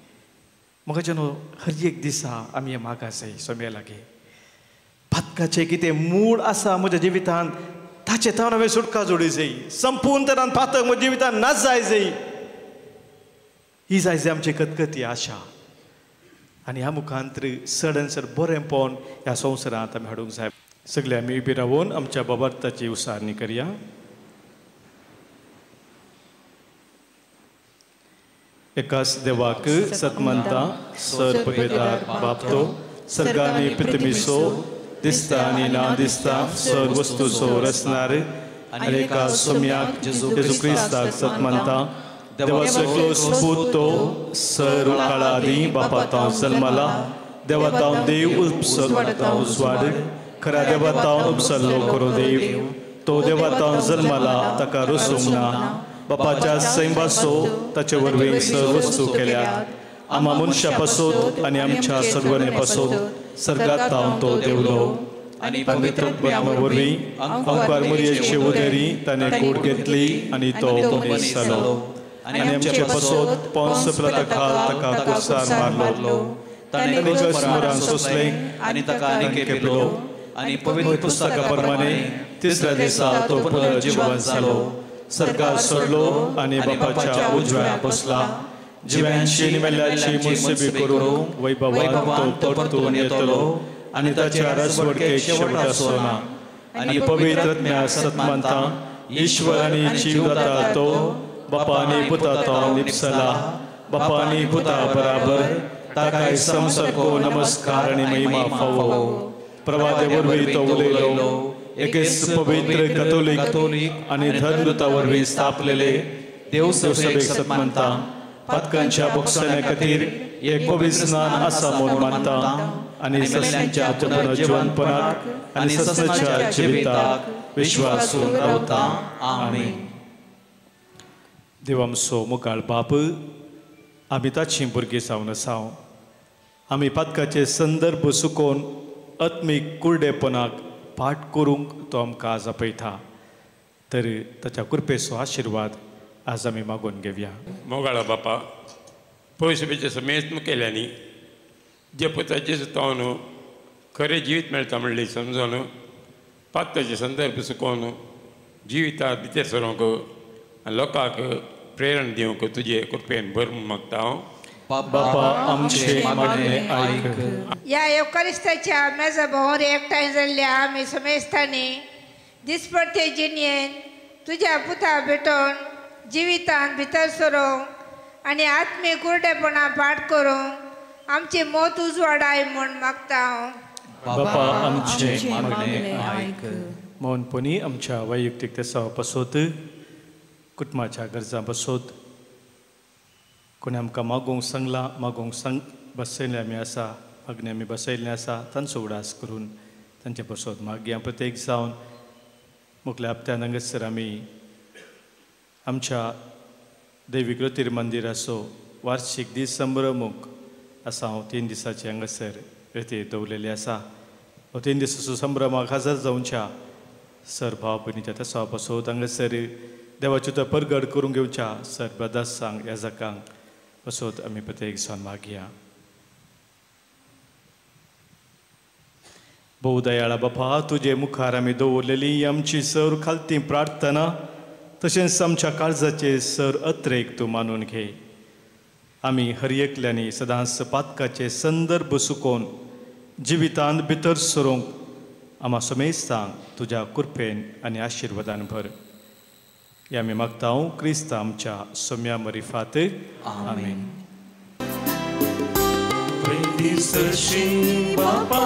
म्हाका जेन्ना हर एक दिसा आमी हें मागा जाय सोम्या लागीं. पातकाचें कितें मूळ आसा म्हज्या जिवितांत ताचे तावन हांवें सुटका जोडी जाय. संपूर्ण तरान पातक म्हज्या जिवितांत नाच जाय जाय. ही जाय जाय आमची कतकती आशा. आनी ह्या मुखांतर सडनसर बरेंपण ह्या संवसारांत आमी हाडूंक जाय. सगळे आमी उबी रावून आमच्या बाबार्थाची उसारणी करया. एकाच देवाक सतमंता सर पदवेदार बापतो सर्गांनी पितमिसो दिसता आनी ना दिसता सर वस्तूचो रचणार आनी एका सोम्याक जेजू क्रिस्ताक सतमंता देवा सगळो स्पूत तो सर काळादी बापातां जल्माला. देवा तावन देव उसवाड खऱ्या देवा तावन उपसल्लो करो देव. तो देवा तावन जल्माला ताका रोसूंक ना. बापाच्या सैंबासो ताचे वरवीं सर वस्तू केल्यात. आम्हा मनशा पासोत आनी आमच्या सडवणे पासोत सर्गात तावन तो देवलो. आनी पवित्र आत्म्या वरवीं अंकार मरियेचे उदेरी ताणें कूड घेतली आनी तो मनीस जालो. आनी आमचे पासोत पोंस पिलाताखाल ताका कुसार मारलो. ताणें कसमरान सोंसलें आनी ताका आनी केलो. आनी पवित्र पुस्तका प्रमाणे तिसऱ्या दिसा तो पुनर्जीवन जालो. सर्गार सोडलो आनी बापाच्या उजव्यान बसला. जिव्यांची निमेल्ल्याची मुसबी करून वैभवान तो परतून येतलो आनी ताच्या राजवडकेक शेवट आसना. आनी पवित्र आत्म्या सतमंता ईश्वर आनी जीवदाता तो बापा आनी पुता तो निपसला. बापा आनी पुता बराबर ताकाय समसको नमस्कार आनी महिमा फावो. प्रवादे वरवीं तो उलयलो. एकेच पवित्र कॅथोलीक आनी धर्मदूता वरवीं स्थापलेले देव सभेक सतमंता पातकांच्या भोगसण्या खातीर एक पवित्र स्नान आसा म्हूण मानता. आनी सस्यांच्या पुनर्जीवनपणाक आनी सस्याच्या जिविताक विश्वासून रावता. आमीन. देव आमचो मुखार बाप, आमी ताचीं भुरगीं जावन आसाव. आमी पातकाचे संदर्भ सुकोवन आत्मीक कुर्डेपणाक पाठ करूंक तो आमकां आज आपयता. तर ताच्या कृपेचो आशिर्वाद आज आमी मागून घेवया. मोगाळा बापा, पयसुबेचे समेत केल्यांनी जे पुताचे सुतावन खरें जिवीत मेळटा म्हणलें समजून पातकाचे संदर्भ सुकोवन जिवितांत भितर सरोंक आनी लोकांक प्रेरण दिवंक तुझे कृपेन भरून मागता हांव. बापा आमचे मागणे ऐक. या एवकारिस्ताच्या मेजा भोवून एकठांय जाल्ल्या आमी समेस्तांनी दिसपट्टे जिणयेन तुज्या पुता भेटोवन जिवितांत भितर सरोंक आनी आत्मीक कुर्डेपणां पाठ करूंक आमची मोत उजवाडाय म्हूण मागता हांव. बापा आमचे मागणे ऐक. मौनपणी आमच्या वैयक्तीक तेसां पासत कुटुंबाच्या गरजां पासत कोणी आमकां मागोवंक सांगलां मागोवंक बसयल्ले आमी आसा मागणी आमी बसयल्ले आसा तांचो उडास करून तांचे पासत मागया. प्रत्येक जावन मुखल्या हप्त्यान हांगासर आमी आमच्या दैवीक रतीर मंदिराचो वार्षिक दीस संभ्रमूक आसा. हांव 3 दिसांचे हांगासर रतीर दवरलेली आसा. हो 3 दिसाचो संभ्रमाक हजर जावच्या सर भाव भयणीच्या तेसां पासत हांगासर देवाच्यो तो परगड करून घेवच्या सर ब्रदर्सांक याजकांक पासत आमी प्रत्येक जावन मागया. भोव दयाळा बापा तुजे मुखार आमी दवरलेली आमची सर खालती प्रार्थना तशेंच आमच्या काळजाचे सर अत्रेक तूं मानून घे. आमी हर एकल्यांनी सदांच पातकाचे संदर्भ सुकोवन जिवितांत भितर सरोंक आम्हा समेस्तांक तुज्या कृपेन आनी आशिर्वादान भर. हे आमी मागता हांव क्रिस्त आमच्या सोम्या मरिफात. आमीन. दिसशी बापा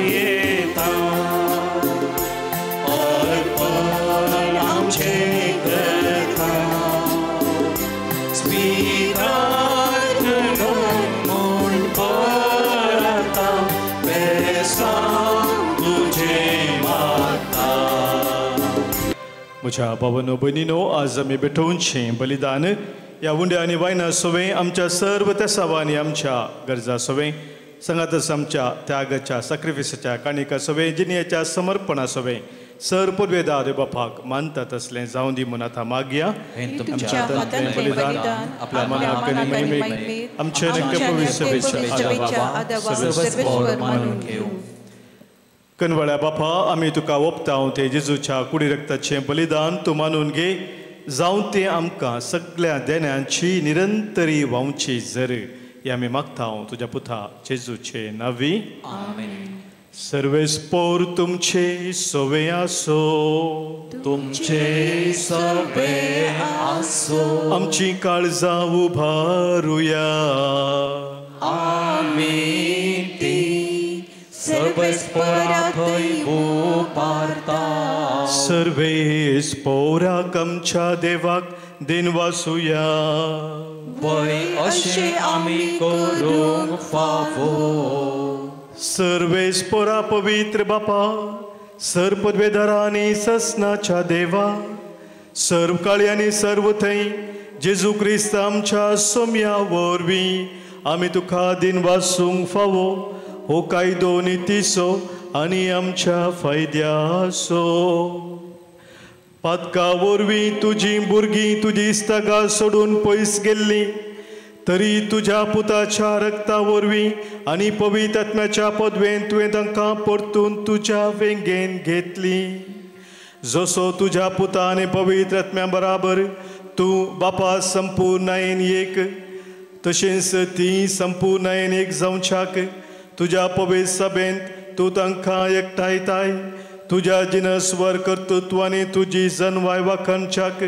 येता अर्पण आमचे करता स्वीकार म्हूण परता बेसांव तुजे मागता. म्हज्या भावांनो भयणीनो आज आमी भेटोवनशें बलिदान ह्या उंड्या आनी वायना सोवें आमच्या सर्व तेसावांनी आमच्या गरजा सोवें संगातच आमच्या त्यागाच्या सॅक्रिफिसाच्या काणिका सोवें जिणेच्या समर्पणा सोवें सर पुर्वेदाद बापाक मानतात असलें जावं दी म्हूण आतां मागया. बलिदान आपल्या मनाक आनी महिमेक आमचे नक्की कनवळ्या बापा आमी तुका ओपतांव ते जेजूच्या कुडी रक्ताचें बलिदान तूं मानून घे जावं तें आमकां सगळ्या देण्यांची निरंतरी व्हांवची जर हे आमी मागता तुज्या पुता जेजूचे नांवी. सर्वेस्पोर तुमचे सोवे आसो तुमचे सवे आसो आमची काळजां उबारुया आमी ती सर्वेस्पराक उबारता. सर्वेस्पोराक आमच्या देवाक दिनवासुया पळय अशें आमी करूंक फावो. सर्वेस्पोरा पवित्र बापा सर पदवेदारा आनी ससनाच्या देवा सर्व काळी आनी सर्व थंय जेजू क्रिस्त आमच्या सोम्या वरवीं आमी तुका दिन वासूंक फावो हो कायदो नितीसो आनी आमच्या फायद्याचो. पातका वरवीं तुजीं भुरगीं तुजी इस्तगां सोडून पयस गेल्लीं तरी तुज्या पुताच्या रक्ता वरवीं आनी पवित्र आत्म्याच्या पदवेन तुवें तांकां परतून तुज्या वेंगेन घेतलीं. जसो तुज्या पुता आनी पवित्र आत्म्या बराबर तूं बापा संपूर्णायेन एक तशेंच ती संपूर्णायेन एक जावच्याक तुज्या पवित्र सभेंत तूं तांकां एकठांयताय. तुज्या जिनस्वर कर्तृत्व आनी तुजी जनवाय वाखणच्याक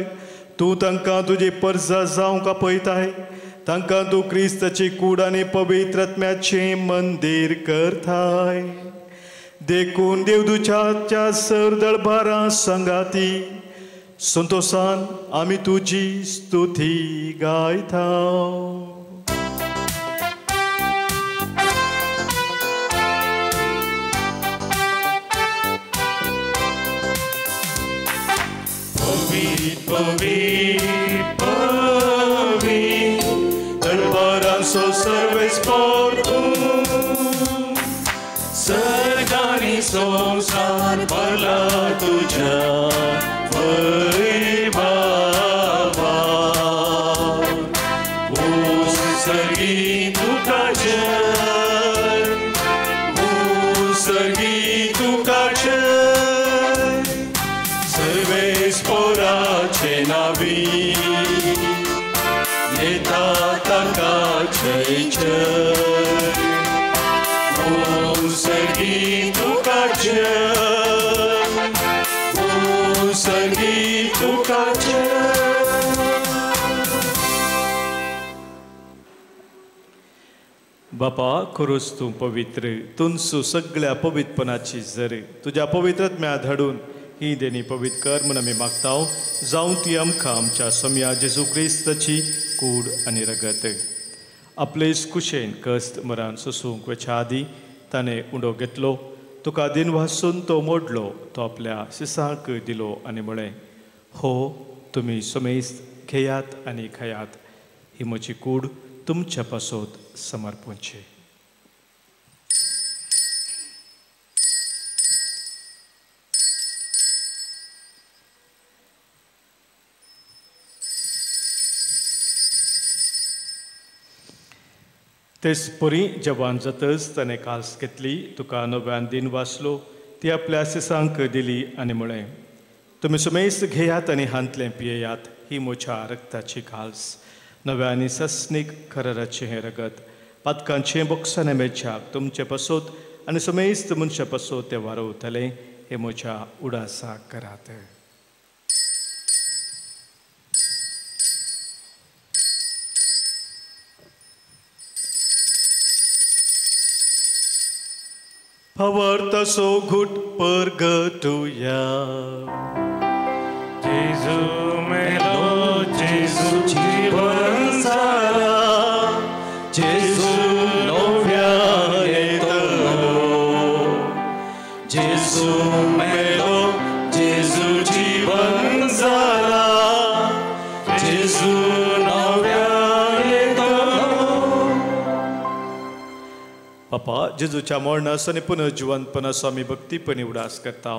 तूं तांकां तुजी परजा जावंक आपयताय. तांकां तूं क्रिस्ताची कूड आनी पवित्र आत्म्याचें मंदीर करताय. देखून देवदूताच्या सर दळबारां संगाती संतोशान आमी तुजी स्तुती गायता. दळबारांचो सर्वेस्पोर सर्गांनी संवसार भरला तुज्या वैभवा. उसर्गी तुका जय उसर्गी तुका जय सर्वेस्पोराचे नावी जय जय ओम सर्गी तुका जय ओम सर्गी तुका जय. बापा खरोच तूं पवित्र तुनसू सगळ्या पवित्रपणाची झर तुज्या पवित्रत्म्यांत हाडून ही देणी पवित्र कर म्हूण आमी मागता जावं ती आमकां आमच्या सोम्या जेजू क्रिस्ताची कूड आनी रगत. आपलेच कुशेन कस्त मरान सोसूंक वेच्या आदी ताणें उंडो घेतलो तुका दिन वासून तो मोडलो तो आपल्या शिसांक दिलो आनी म्हळें हो तुमी सोमेस्त घेयात आनी खायात ही म्हजी कूड तुमच्या पासोत समर्पूंची. तेच परी जवान जातच ताणें काल्स घेतली तुका नव्यान दिन वाचलो ती आपल्या सिसांक दिली आनी म्हळें तुमी सुमेस्त घेयात आनी हांतलें पियेयात ही म्हज्या रक्ताची काल्स नव्यानी सस्नीक खरराचें हें रगत पातकांचें बोक्साने मेच्याक तुमचे पासोत आनी सुमेस्त मनशा पासोत तें वारोवतलें हें म्हज्या उडासाक करात. Pavartaso gut purgatuya. जेजू मेलो जेजू जीवन सारा जेजू नव्यान येतलो जेजू मेलो जेजू जीवन जाला जेजू नव्यान येतलो. बापा जेजूच्या मरणास आनी पुनर्जिवंतपणास आमी भक्तीपणी उडास करता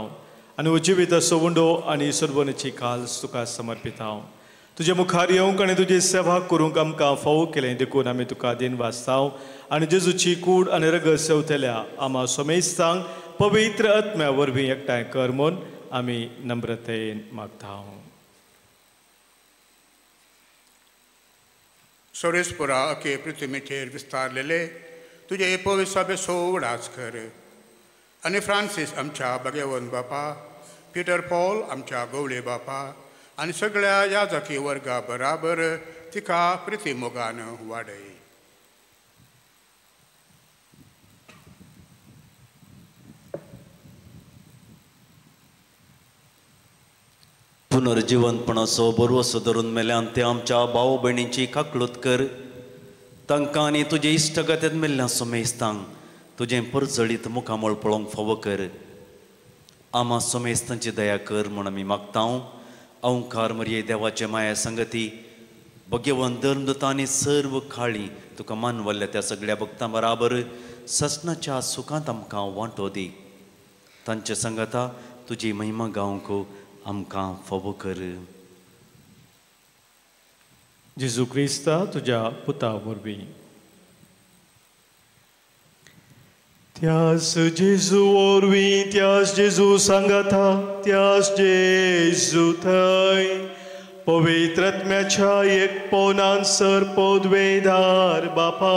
आनी जिवीत सवंडो आनी सर्वनाची काल्स तुका समर्पिता. तुजे मुखार येवंक आनी तुजी सेवा करूंक आमकां फावो केलें देखून आमी तुका दिन वाचता आनी जेजूची कूड आनी रगत सेवतल्या आमा सोमेस्तांक पवित्र आत्म्या वरवीं एकठांय कर म्हूण आमी नम्रतेन मागता. सोरेस्पुरा अखे पृथ्वीचेर विस्तारलेले तुजे पवित्र सभे सोडाच कर आनी फ्रांसीस आमच्या भगवन बापा पीटर पॉल आमच्या गवळे बापा आनी सगळ्या याजकी वर्गा बराबर तिका प्रिती मोगान वाडय. पुनर्जिवंतपणाचो बरवसो धरून मेल्यान ते आमच्या भाव भयणींची काकळूत कर तांकां आनी तुजे इश्टगत्यांत मेल्ल्या सोमेस्तांक तुजें परजळीत मुखामळ पळोवंक फावो कर. आमा सोमेस्तांची दया कर म्हूण आमी मागता. अवंकार मरये देवाचे माया संगती भगवन धर्मदूतां आनी सर्व खाळी तुका मानवल्ल्या त्या सगळ्या भक्तां बराबर ससनाच्या सुखांत आमकां वांटो दी. तांचे संगता तुजी महिमा गावंक आमकां फावो कर. जेजू क्रिस्ता तुज्या पुता वरवीं त्यास जेजू वरवीं त्यास जेजू सांगाता त्यास जेजू थंय पवित्रत्म्याच्या एकपणान सरपोद्वेदार बापा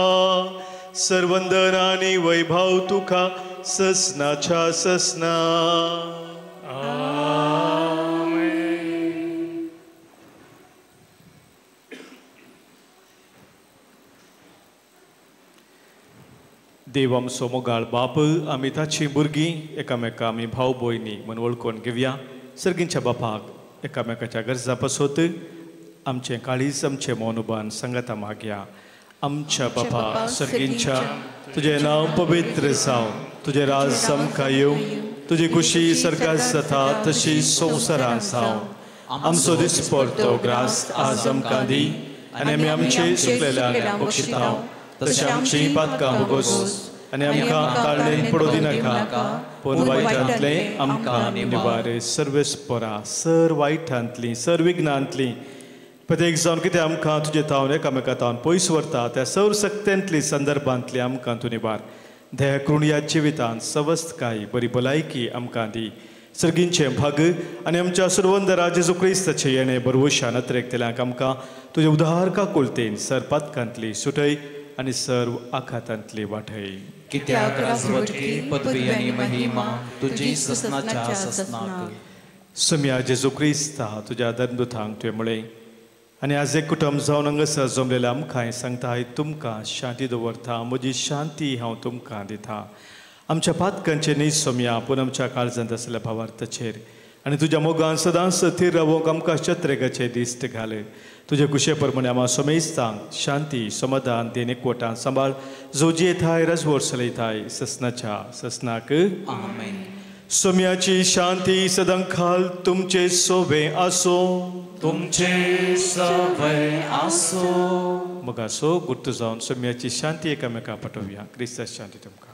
सर्वंदन आनी वैभव तुका ससनाच्या ससना. देव आमचो मोगाळ बाप आमी ताची भुरगीं एकामेका आमी भाव भयणी म्हूण वळखून घेवया. सर्गींच्या बापाक एकामेकाच्या गरजा पासत आमचें काळीज आमचें मौनोबान सांगाता मागया. आमच्या बापा सर्गींच्या तुजें नांव पवित्र जावं तुजें राज आमकां येवं तुजी खुशी सर्गात जाता तशी संवसारांत जावं. आमचो दिसपडटो ग्रास आज आमकां दी आनी आमी आमचे सुकलेल्यांक बक्षिता तशें आमची पातकां भोगोस आनी आमकां ताळणेन पडो दिनाका पूण वायटांतलें आमकां निवार. सर्वेस्परा सर वायटांतलीं सर विघ्नांतलीं प्रत्येक जावन कितें आमकां तुजे तावन एकामेका तावन पयस व्हरता त्या सर सक्त्यांतली संदर्भांतली आमकां तूं निवार. दया करून ह्या जिवितांत सवस्थकाय बरी भलायकी आमकां दी. सर्गींचें भाग आनी आमच्या सर्वंदरा जेजू क्रिस्ताचें येणें बरवशान नत्रेक तेल्यांक आमकां तुजे उदार काकुलतेन सर पातकांतली सुटय आनी सर्व आखातांतली वाटय. कित्याक राजवटकी पदवी आनी महिमा तुजी ससनाच्या ससनाक. सम्या जेजू क्रिस्ता तुज्या धर्मदुतांक तुवें म्हळें आनी आज एक कुटुंब जावन हांगासर जमलेले आमकां सांगता हांव तुमकां शांती दवरता, म्हजी शांती हांव तुमकां दिता. आमच्या पातकांचे न्ही सोम्या पूण आमच्या काळजांत आसलेल्या भावार्थाचेर आनी तुज्या मोगान सदांच स्थिर रावूंक आमकां शत्रेगाचे दिश्ट घाल. तुजे कुशे प्रमाणे आमी सोमेस्तांक शांती समाधान देन एकवटान सांबाळ जोजी येताय राजवट चलयताय ससनाच्या ससनाक. आमेन. सोम्याची शांती सदां खाल तुमचे सोबे आसो. तुमचे सोबे आसो. मग असो गुर्त जावन सोम्याची शांती एकामेका पाठोवया. क्रिस्ता शांती तुमकां.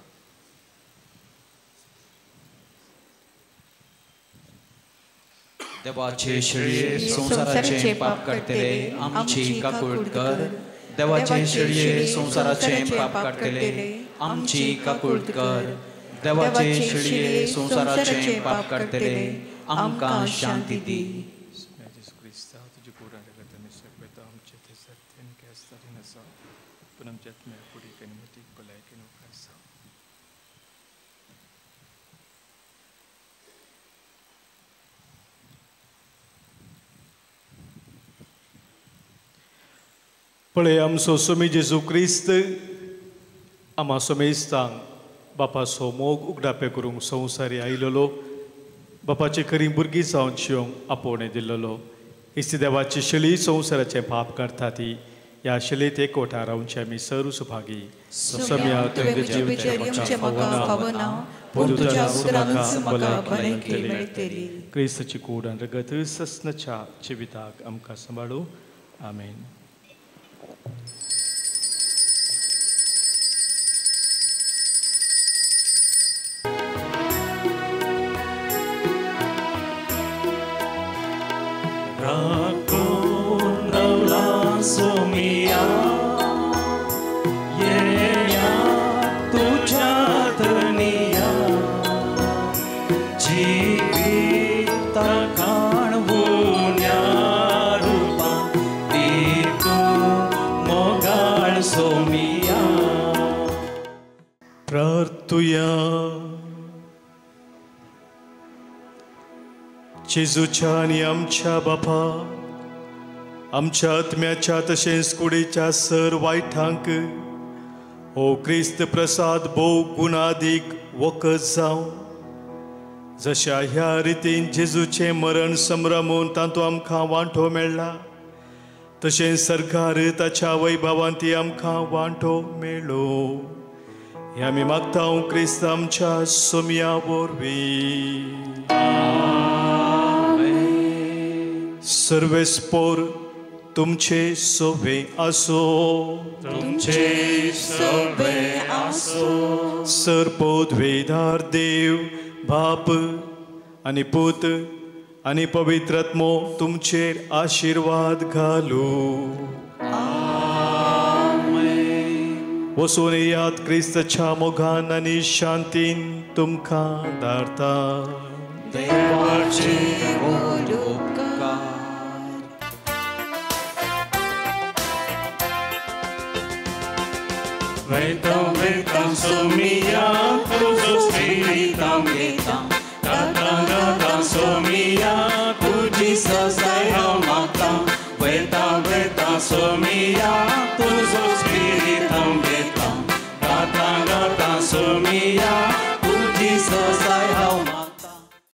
देवाचे शिळे संसाराचे पाप करतले आमची काकूळ कर. देवाचे शिळे संसाराचे पाप करतले आमची काकूळ कर. देवाचे शिळे संसाराचे पाप करतले आमकां शांती दी. पळय आमचो सोमी जेजू क्रिस्त आमा सोमेस्तांक बापाचो मोग उगडापे करूंक संवसारी आयिल्लो, बापाची खरी भुरगीं जावन जिवंक आपोवणें दिल्लो. इस्ती देवाची शिळी संवसाराचें पाप करता ती ह्या शिळेत एकवटा रावचे आमी सर्व सुभागी. सम्या तुवें जिवीत फावना पूण तुज्या उदरांत म्हाका भलायकी मेळटली. क्रिस्ताची कूड आनी रगत ससनाच्या जिविताक आमकां सांबाळू. आमेन. राखून रवला सोमिया येया तुझ्या धनिया जीवित काणवुन्या रूपा ती तू मोगाळ सोमिया. प्रार्थुया. जेजूच्या आनी आमच्या बापा आमच्या आत्म्याच्या तशेंच कुडीच्या सर वायटांक हो क्रिस्त प्रसाद भोव गुणादीक वखद जावं. जशा ह्या रितीन जेजूचें मरण संभ्रमून तातूंत आमकां वांटो मेळ्ळा तशेंच सरकार ताच्या वैभवान ती आमकां वांटो मेळ्ळो. हे आमी मागता क्रिस्त आमच्या सोम्या वरवीं. सर्वेस्पोर तुमचे सोबे आसो. तुमचे सोबे आसो. सरपोद्वेदार देव बाप आनी पूत आनी पवित्र आत्मो तुमचेर आशिर्वाद घालू. वचून येयात क्रिस्ताच्या मोगान आनी शांतीन तुमकां धाडटा. Vento, vento, somia, tuzo spirito